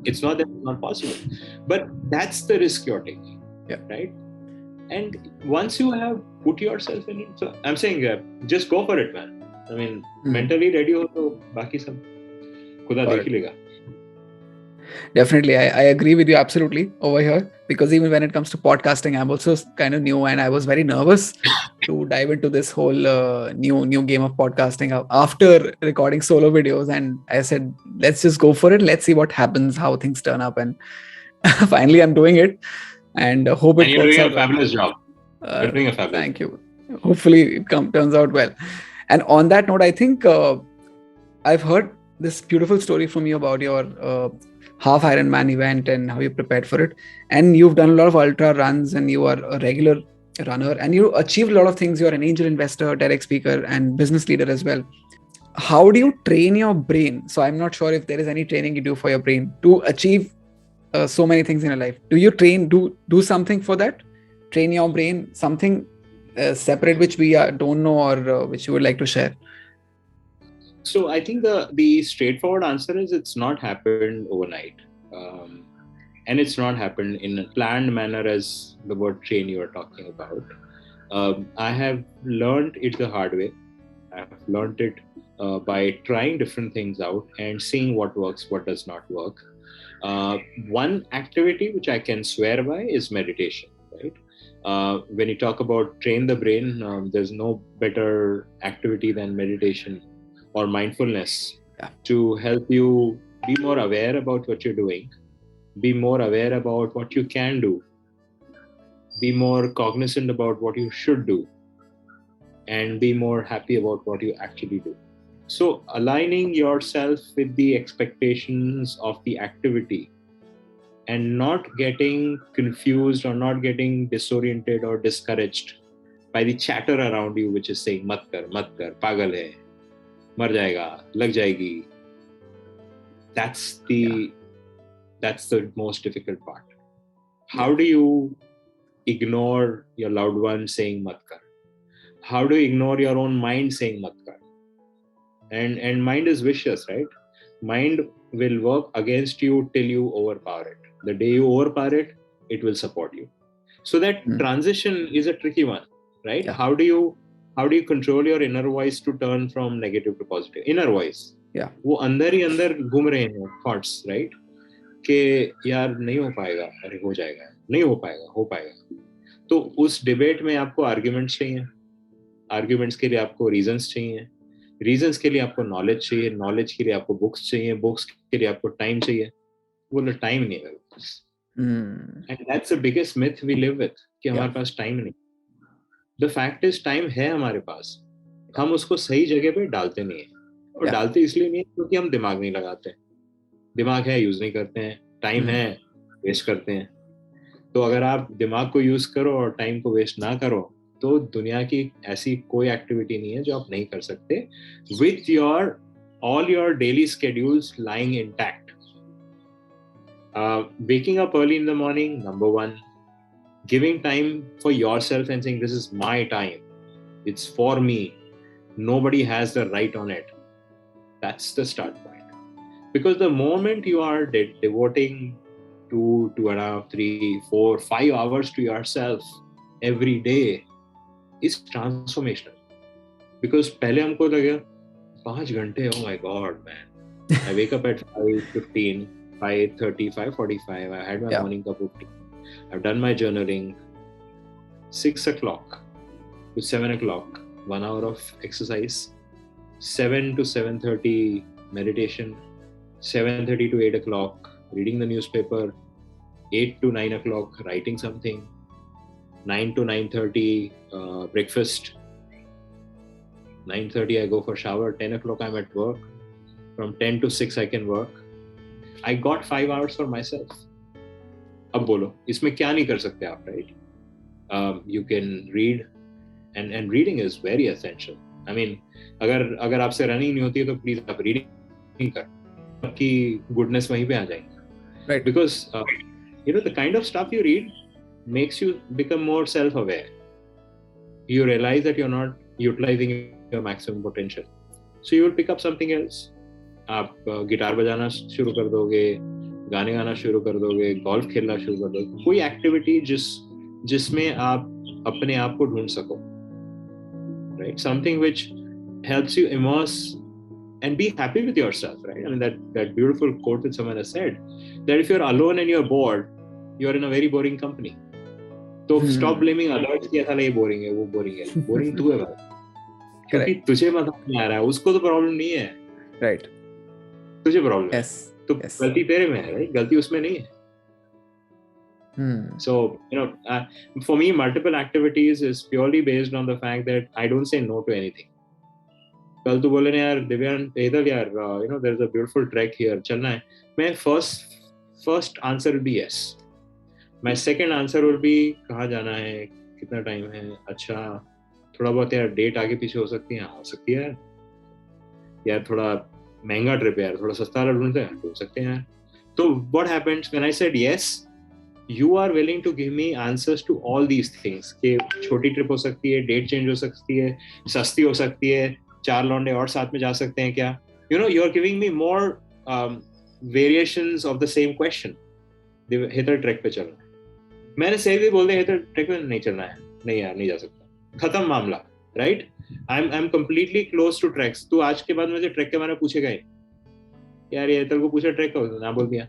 It's not that it's not possible, but that's the risk you're taking. Right? And once you have put yourself in it, so I'm saying just go for it, man. I mean, mentally ready हो तो बाकी सब खुदा देख ही लेगा. Definitely, I agree with you absolutely over here, because even when it comes to podcasting, I'm also kind of new, and I was very nervous to dive into this whole new game of podcasting after recording solo videos, and I said, let's just go for it. Let's see what happens, how things turn up, and finally I'm doing it, and hope it works out. You're doing a fabulous job. You're doing a fabulous. Thank you. Hopefully it turns out well. And on that note, I think I've heard this beautiful story from you about your Half Ironman event and how you prepared for it. And you've done a lot of ultra runs, and you are a regular runner, and you achieved a lot of things. You're an angel investor, TEDx speaker, and business leader as well. How do you train your brain? So I'm not sure if there is any training you do for your brain to achieve so many things in your life. Do you do something for that? Train your brain, something separate which we don't know, or which you would like to share? So I think the straightforward answer is it's not happened overnight, and it's not happened in a planned manner as the word train you are talking about. I have learned it the hard way. I have learned it by trying different things out and seeing what works, what does not work. One activity which I can swear by is meditation, right? When you talk about train the brain, there's no better activity than meditation or mindfulness to help you be more aware about what you're doing, be more aware about what you can do, be more cognizant about what you should do, and be more happy about what you actually do. So aligning yourself with the expectations of the activity and not getting confused or not getting disoriented or discouraged by the chatter around you which is saying mat kar, pagal hai, mar jayega, lag jayegi. That's the most difficult part. How do you ignore your loved one saying mat kar? How do you ignore your own mind saying mat kar? And mind is vicious, right? Mind will work against you till you overpower it. The day you overpower it, it will support you. So that transition is a tricky one, right? Yeah. How do you control your inner voice to turn from negative to positive? Inner voice. Yeah. वो अंदर ही अंदर घूम रहे हैं thoughts, right? कि यार नहीं हो पाएगा, अरे हो जाएगा, नहीं हो पाएगा, हो पाएगा. तो उस डिबेट में आपको आर्ग्यूमेंट्स चाहिए, आर्ग्यूमेंट्स के लिए आपको रीजंस चाहिए, रीजंस के लिए आपको नॉलेज चाहिए, नॉलेज के लिए आपको बुक्स चाहिए, बुक्स के लिए आपको टाइम चाहिए. बोलो टाइम नहीं है मेरे पास. And that's the biggest myth we live with, कि हमारे पास टाइम नहीं. द फैक्ट इज टाइम है हमारे पास, हम उसको सही जगह पे डालते नहीं है. और डालते इसलिए नहीं है क्योंकि हम दिमाग नहीं लगाते. दिमाग है, यूज नहीं करते हैं. टाइम है, वेस्ट करते हैं. तो अगर आप दिमाग को यूज करो और टाइम को वेस्ट ना करो, तो दुनिया की ऐसी कोई एक्टिविटी नहीं है जो आप नहीं कर सकते with your all your daily schedules lying intact. Waking up early in the morning, number one. Giving time for yourself and saying, this is my time. It's for me. Nobody has the right on it. That's the start point. Because the moment you are devoting 2.5, 3, 4, 5 hours to yourself every day is transformational. Because पहले हमको लगे 5 घंटे, oh my god, man. I wake up at 5:15, 5:30, 5:45. I had my morning cup of tea. I've done my journaling. 6 o'clock to 7 o'clock, 1 hour of exercise. 7 to 7:30 meditation. 7:30 to 8 o'clock reading the newspaper. 8 to 9 o'clock writing something. 9 to 9:30 breakfast. 9:30 I go for shower. 10 o'clock I'm at work. From 10 to 6 I can work. I got 5 hours for myself. अब बोलो इसमें क्या नहीं कर सकते आप, right? You can read, and reading is very essential. I mean, अगर आपसे रनिंग नहीं होती है तो प्लीज आप रीडिंग कर, आपकी गुडनेस वहीं पे आ जाएगी. Right. Because the kind of stuff you read makes you become more self-aware. You realize that you're not utilizing your maximum potential. So you will pick up something else. आप guitar बजाना शुरू कर दोगे, गाने गाना शुरू कर दोगे, गोल्फ खेलना शुरू कर दोगे. कोई एक्टिविटी जिसमें आप अपने आप को ढूंढ सको, right? Something which helps you immerse and be happy with yourself, right? I mean, that beautiful quote that someone has said, that if you're alone and you're bored, you're in a very boring company. So stop blaming others कि ऐसा नहीं, boring है, वो boring है. Boring तू है भाई, क्योंकि तुझे मजा नहीं आ रहा है, उसको तो प्रॉब्लम नहीं है, right? तुझे प्रॉब्लम है, तो गलती तेरे में है, right? गलती उसमें नहीं है. So, for me, multiple activities is purely based on the fact that I don't say no to anything. कल तू बोले ना यार दिव्यान, हेतल यार, there's a beautiful trek here, चलना है. मैं first answer will be yes. My second answer will be कहाँ जाना है, कितना टाइम है, अच्छा थोड़ा बहुत यार डेट आगे पीछे हो सकती है, हो सकती है यार, थोड़ा महंगा ट्रिप है यार, थोड़ा सस्ता वाला ढूंढते हैं, ढूंढ सकते हैं यार. तो what happens when I said yes, you are willing to give me answers to all these things. कि छोटी ट्रिप हो सकती है, डेट चेंज हो सकती है, सस्ती हो सकती है, 4 लौंडे और साथ में जा सकते हैं क्या? You are giving me more variations of the same question. Hetal track पे चलना है, मैंने सही भी बोल दिया हेतल ट्रैक पे नहीं चलना है, नहीं यार नहीं जा सकता, खत्म मामला, right? I am completely close to tracks. तू आज के बाद मुझे ट्रैक के बारे में पूछेगा ही यार, ये हेतल को पूछा ट्रैक का, ना बोल दिया.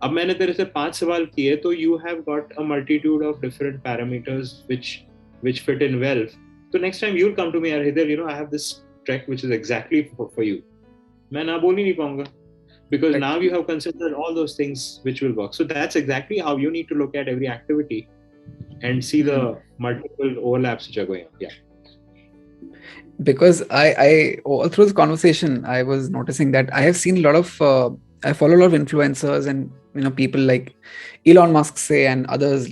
अब मैंने तेरे से 5 सवाल किए, तो you have got a multitude of different parameters which fit in well. So next time you'll come to me, Hetal, I have this trek which is exactly for you. मैं ना बोल ही नहीं पाऊंगा, because now you have considered all those things which will work. So that's exactly how you need to look at every activity and see the multiple overlaps which are going on. Yeah. Because I all through this conversation, I was noticing that I have seen a lot of I follow a lot of influencers and people like Elon Musk, say, and others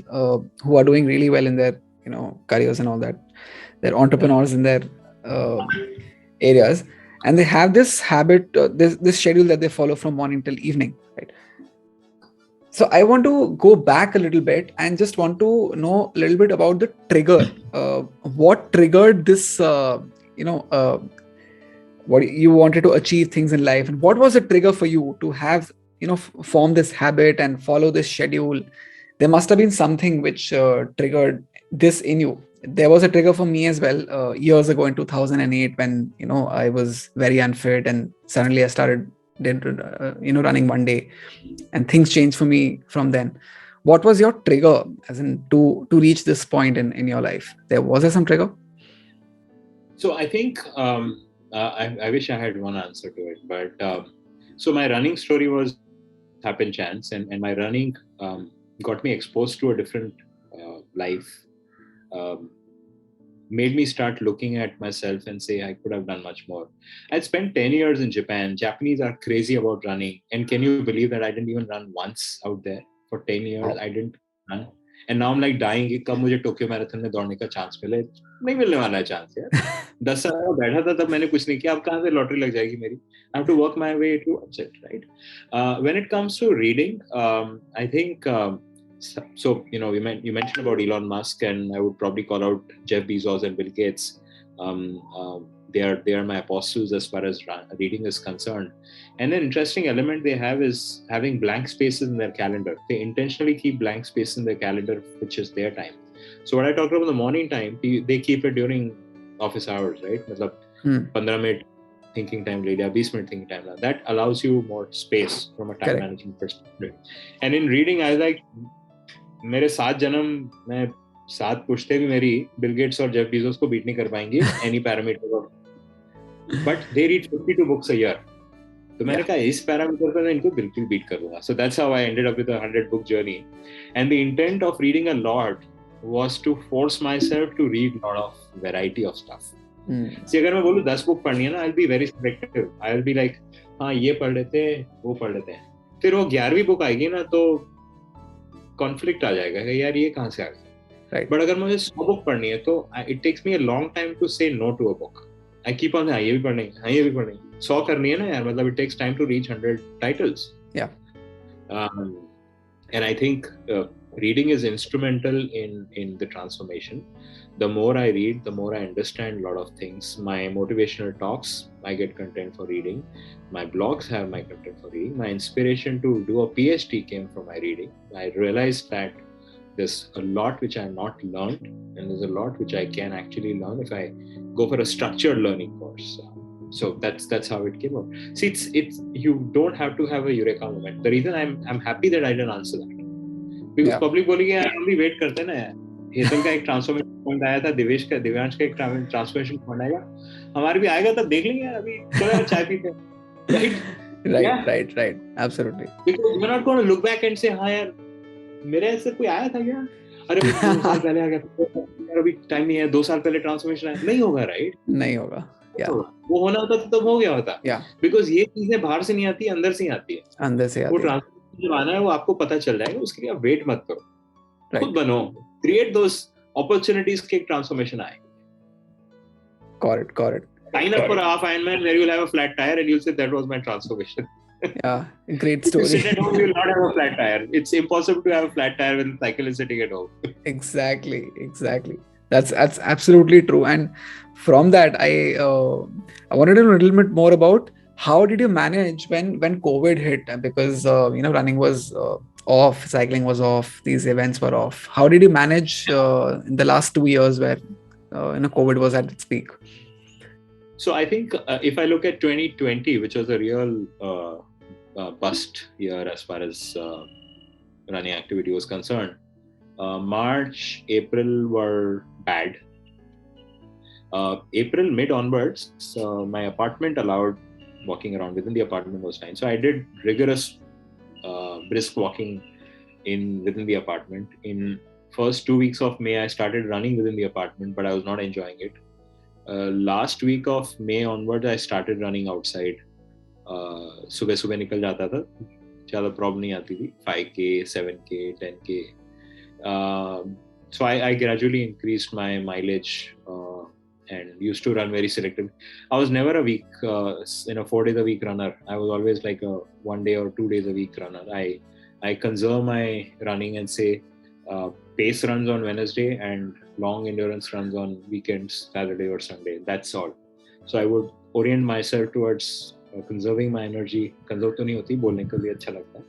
who are doing really well in their careers and all that. They're entrepreneurs in their areas, and they have this habit, this schedule that they follow from morning till evening, right? So I want to go back a little bit and just want to know a little bit about the trigger. What triggered this? What you wanted to achieve things in life, and what was the trigger for you to have form this habit and follow this schedule? There must have been something which triggered this in you. There was a trigger for me as well years ago in 2008 when I was very unfit, and suddenly I started did running one day, and things changed for me from then. What was your trigger, as in to reach this point in your life? Was there some trigger? So I think I wish I had one answer to it, but so my running story was happen chance, and my running got me exposed to a different life. Um, Made me start looking at myself and say I could have done much more. I'd spent 10 years in Japan. Japanese are crazy about running. And can you believe that I didn't even run once out there for 10 years? I didn't run. And now I'm like dying कि कब मुझे Tokyo marathon में दौड़ने का chance मिले. नहीं मिलने वाला है चांस यार. 10 साल बैठा था तब मैंने कुछ नहीं किया. अब कहाँ से लॉटरी लग जाएगी मेरी? I have to work my way towards it, right? When it comes to reading, I think so you mentioned about Elon Musk, and I would probably call out Jeff Bezos and Bill Gates. They are my apostles as far as reading is concerned. And an interesting element they have is having blank spaces in their calendar. They intentionally keep blank space in their calendar, which is their time. So what I talked about the morning time, they keep it during office hours, right? मतलब 15 minute thinking time ले लिया, 20 minute thinking time. That allows you more space from a time management perspective. And in reading, I was like, मेरे 7 जन्म मैं 7 पुश्ते भी मेरी Bill Gates और Jeff Bezos को बीट नहीं कर पाएंगी any parameter, but they read 52 books a year. तो मैंने कहा इस पैरामीटर पर मैं इनको बिल्कुल बीट कर दूंगा. So that's how I ended up with a 100 book journey. And the intent of reading a lot was to force myself to read a lot of variety of stuff. See, अगर मैं बोलूं 10 book पढ़नी है ना, I'll be very selective. I'll be like, हाँ ये पढ़ लेते हैं, वो पढ़ लेते हैं. फिर वो 11वीं बुक आएगी ना तो कॉन्फ्लिक्ट आ जाएगा कि यार ये कहाँ से आ गया. बट अगर मुझे 100 बुक पढ़नी है तो it takes me a long time to say no to a book. I keep on, हाँ ये भी पढ़नी है, हाँ ये भी पढ़नी है. 100 करनी है ना यार, मतलब it takes time to reach 100 titles. And I think reading is instrumental in the transformation. The more I read, the more I understand a lot of things. My motivational talks, I get content for reading. My blogs have my content for reading. My inspiration to do a PhD came from my reading. I realized that there's a lot which I have not learned, and there's a lot which I can actually learn if I go for a structured learning course. So that's how it came out. See, it's you don't have to have a eureka moment. The reason I'm happy that I didn't answer that, because public बोलेगी यार हम भी wait करते हैं ना यार. हेतल का एक ट्रांसफॉर्मेशन पॉइंट आया था, दिव्यांश का एक ट्रांसफॉर्मेशन पॉइंट आएगा, हमारे भी आएगा तब देख लेंगे यार. अभी चलो यार चाय पीते हैं. right absolutely, because we're not going to look back and say हाँ यार मेरे ऐसे कोई आया था क्या, अरे 2 साल पहले आ गया यार, अभी टाइम नहीं है, 2 साल पहले ट्रांसफॉर्मेशन आया. नहीं होगा, राइट? नहीं होगा. वो होना होता तो हो गया होता. बिकॉज ये चीजें बाहर से नहीं आती, अंदर से ही आती है. अंदर से वो ट्रांसफॉर्मेशन जब आना है वो आपको पता चल जाएगा. उसके लिए आप वेट मत करो, खुद बनो, क्रिएट दोस अपॉर्चुनिटीज के ट्रांसफॉर्मेशन आए. Correct. Sign up for a Half Ironman where you'll have a flat tire and you'll say that was my transformation. Yeah, great story. If you sit at home, you'll not have a flat tire. It's impossible to have a flat tire when the cycle is sitting at home. Exactly. That's absolutely true. And from that, I wanted to know a little bit more about how did you manage when COVID hit, because running was off, cycling was off, these events were off. How did you manage in the last 2 years where COVID was at its peak? So I think if I look at 2020, which was a real bust year as far as running activity was concerned, March, April were bad. April mid onwards, my apartment allowed walking around within the apartment was fine. So I did rigorous brisk walking within the apartment. In first 2 weeks of May, I started running within the apartment, but I was not enjoying it. Last week of May onwards, I started running outside. सुबह निकल जाता था, ज़्यादा problem नहीं आती थी. 5K, 7K, 10K. So I gradually increased my mileage and used to run very selectively. I was never a 4 days a week runner. I was always like a 1 day or 2 days a week runner. I conserve my running and say pace runs on Wednesday and long endurance runs on weekends, Saturday or Sunday. That's all. So I would orient myself towards conserving my energy. Conserve तो नहीं होती, बोलने का भी अच्छा लगता है.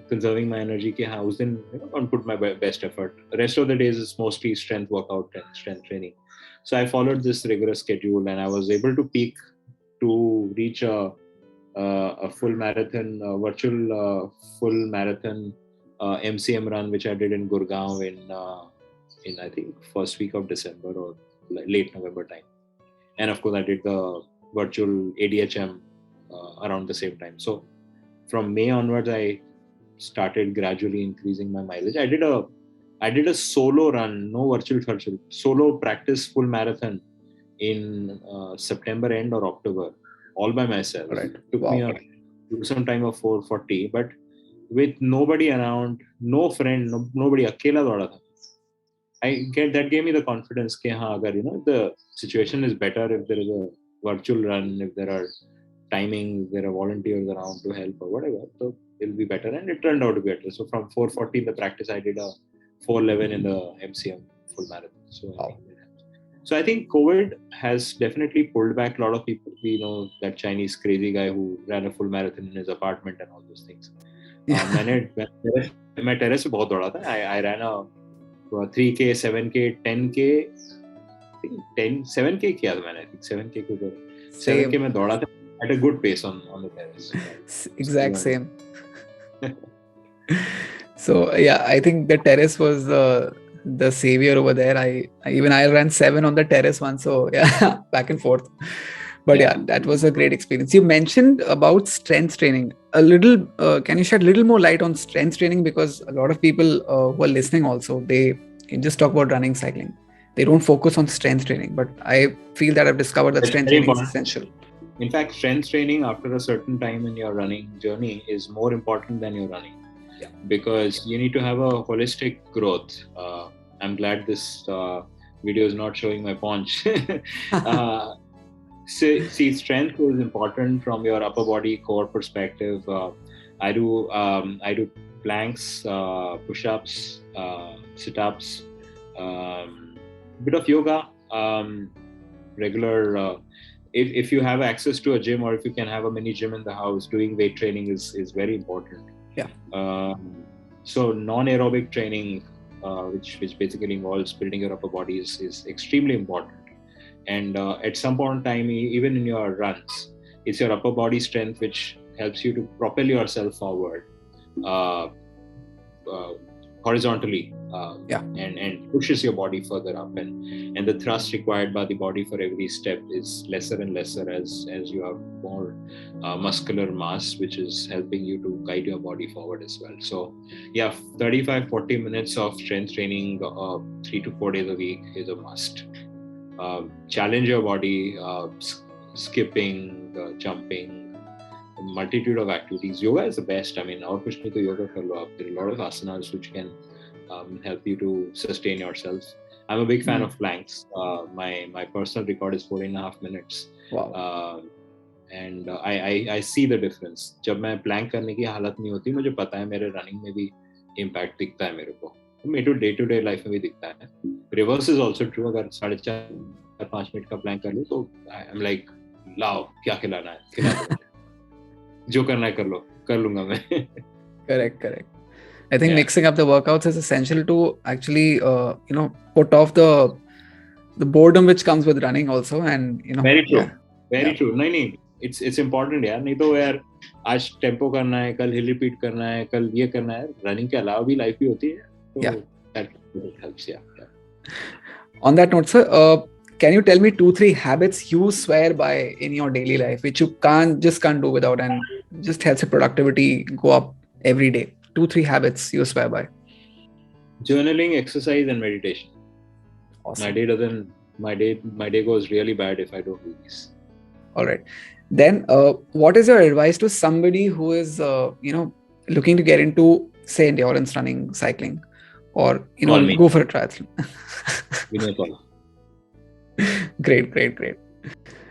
Conserving my energy कि हाँ उस दिन and put my best effort. The rest of the days is mostly strength workout and strength training. So I followed this rigorous schedule and I was able to peak to reach a a full marathon, virtual full marathon MCM run, which I did in Gurgaon in I think first week of December or late November time. And of course, I did the virtual ADHM around the same time. So from May onwards, I started gradually increasing my mileage. I did a solo run, no virtual, solo practice full marathon in September end or October, all by myself. Right. Took Wow. me some time of 440, but with nobody around, no friend, nobody, akela dauda tha. That gave me the confidence कि हाँ अगर if the situation is better, if there is a virtual run, if there are timings, there are volunteers around to help or whatever, so it'll be better, and it turned out to be better. So from 440 in the practice, I did a 411 in the MCM full marathon. So I think COVID has definitely pulled back a lot of people. We know that Chinese crazy guy who ran a full marathon in his apartment and all those things. मैं terrace पे बहुत दौड़ा था. I ran a 3K, 7K, 10K. I think 7K किया था मैंने. I think 7K के ऊपर 7K में दौड़ा था at a good pace on the terrace. Exact same. So yeah, I think the terrace was the savior over there. I ran 7 on the terrace once. So yeah, back and forth. But yeah, that was a great experience. You mentioned about strength training. Can you shed a little more light on strength training? Because a lot of people who are listening also, they just talk about running, cycling. They don't focus on strength training. But I feel that I've discovered that strength training is essential. In fact, strength training after a certain time in your running journey is more important than your running. Yeah. Because you need to have a holistic growth. I'm glad this video is not showing my paunch. See, strength is important from your upper body core perspective. I do planks, push-ups, sit-ups, bit of yoga, regular. If you have access to a gym, or if you can have a mini gym in the house, doing weight training is very important. Yeah. So non-aerobic training, which basically involves building your upper body, is extremely important. And at some point in time, even in your runs, it's your upper body strength which helps you to propel yourself forward horizontally, and pushes your body further up, and the thrust required by the body for every step is lesser and lesser as you have more muscular mass, which is helping you to guide your body forward as well. So yeah, 35-40 minutes of strength training 3 to 4 days a week is a must. Challenge your body, skipping, jumping, a multitude of activities. Yoga is the best. I mean, our kuch nahi to yoga kar lo aap. There are a lot of asanas which can help you to sustain yourself. I'm a big fan of planks. My personal record is 4.5 minutes. Wow. And I see the difference. जब मैं plank करने की हालत नहीं होती, मुझे पता है मेरे running में भी impact दिखता है मेरे को. मेरे day-to-day life में भी दिखता है. Reverse is also true. अगर 4.5-5 मिनट का प्लान कर लो तो I'm like, लाओ क्या खिलाना है, खिला दो. जो करना है कर लूंगा मैं. Correct. I think mixing up the workouts is essential to actually put off the boredom which comes with running also, and very true. नहीं, it's important यार. नहीं तो यार आज टेम्पो करना है, कल हिल रिपीट करना है, कल ये करना है. रनिंग के अलावा भी लाइफ भी होती है. So that helps. On that note, sir, can you tell me 2-3 habits you swear by in your daily life, which you can't do without, and just helps your productivity go up every day? 2-3 habits you swear by. Journaling, exercise, and meditation. Awesome. My day goes really bad if I don't do this. All right. Then what is your advice to somebody who is looking to get into, say, endurance running, cycling, or go for a triathlon? Great.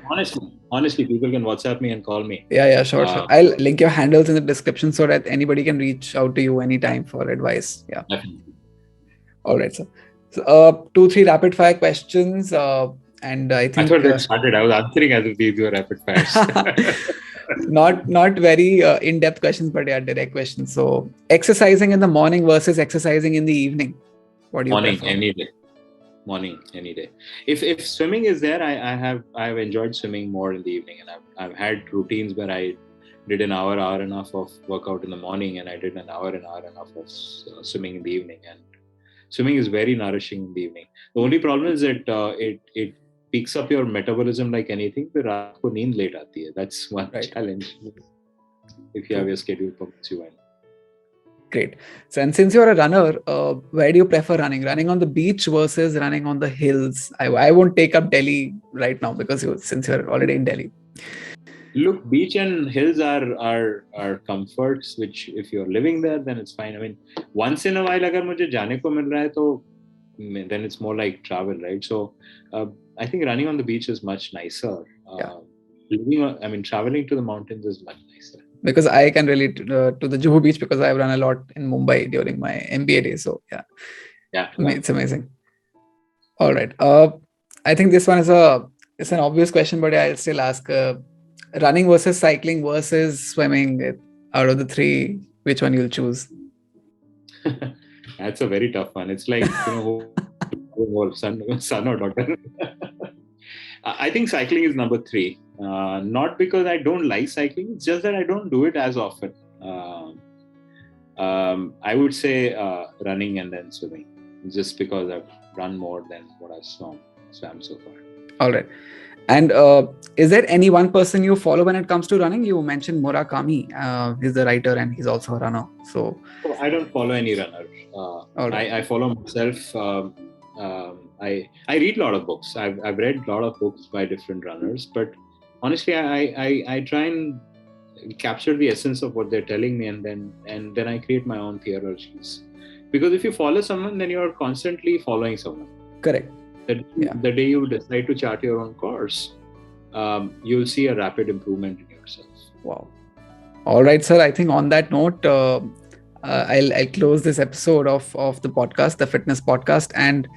Honestly, people can WhatsApp me and call me. Yeah, sure. I'll link your handles in the description so that anybody can reach out to you anytime for advice. Yeah. Definitely. All right, sir. So, 2-3 rapid fire questions. And I think I thought that started. I was answering as if these were rapid fires. not very in-depth questions, but yeah, direct questions. So, exercising in the morning versus exercising in the evening. What do you prefer? Morning, any day. If swimming is there, I've enjoyed swimming more in the evening, and I've had routines where I did an hour and a half of workout in the morning, and I did an hour and a half of swimming in the evening. And swimming is very nourishing in the evening. The only problem is that it picks up your metabolism like anything. But रात को नींद late आती है. That's one Right. challenge. If you True. have your schedule permits you in. Great. So, and since you're a runner, where do you prefer running? Running on the beach versus running on the hills? I won't take up Delhi right now because since you're already in Delhi. Look, beach and hills are comforts which if you're living there, then it's fine. I mean, once in a while, अगर मुझे जाने को मिल रहा है तो then it's more like travel, right? So I think running on the beach is much nicer. Traveling to the mountains is much nicer. Because I can relate to the Juhu beach because I've run a lot in Mumbai during my MBA days. So yeah, it's amazing. All right. I think this one it's an obvious question, but I'll still ask: running versus cycling versus swimming. Out of the three, which one you'll choose? That's a very tough one. It's like son or daughter. I think cycling is number 3. Not because I don't like cycling, it's just that I don't do it as often. I would say running and then swimming, just because I've run more than what I've swam so far. All right. And is there any one person you follow when it comes to running? You mentioned Murakami. He's the writer and he's also a runner. So I don't follow any runner. right. I follow myself. I read a lot of books. I've read a lot of books by different runners, but honestly, I try and capture the essence of what they're telling me, and then I create my own theologies. Because if you follow someone, then you're constantly following someone. Correct. The day you decide to chart your own course, you'll see a rapid improvement in yourself. Wow. All right, sir. I think on that note, I'll close this episode of the podcast, the fitness podcast, and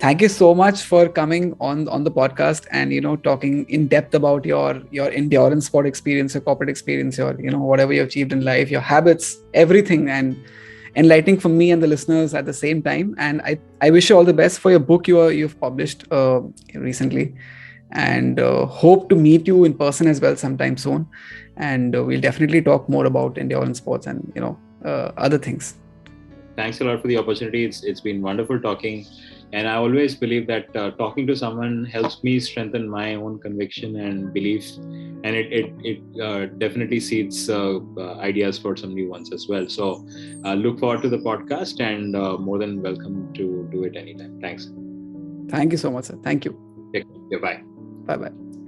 thank you so much for coming on the podcast and talking in depth about your endurance sport experience, your corporate experience, your whatever you achieved in life, your habits, everything, and enlightening for me and the listeners at the same time. And I wish you all the best for your book you've published recently, and hope to meet you in person as well sometime soon. And we'll definitely talk more about endurance sports and other things. Thanks a lot for the opportunity. It's been wonderful talking. And I always believe that talking to someone helps me strengthen my own conviction and belief, and it definitely seeds ideas for some new ones as well. So look forward to the podcast, and more than welcome to do it anytime. Thanks. Thank you so much, sir. Thank you. Take care. Bye. Bye-bye.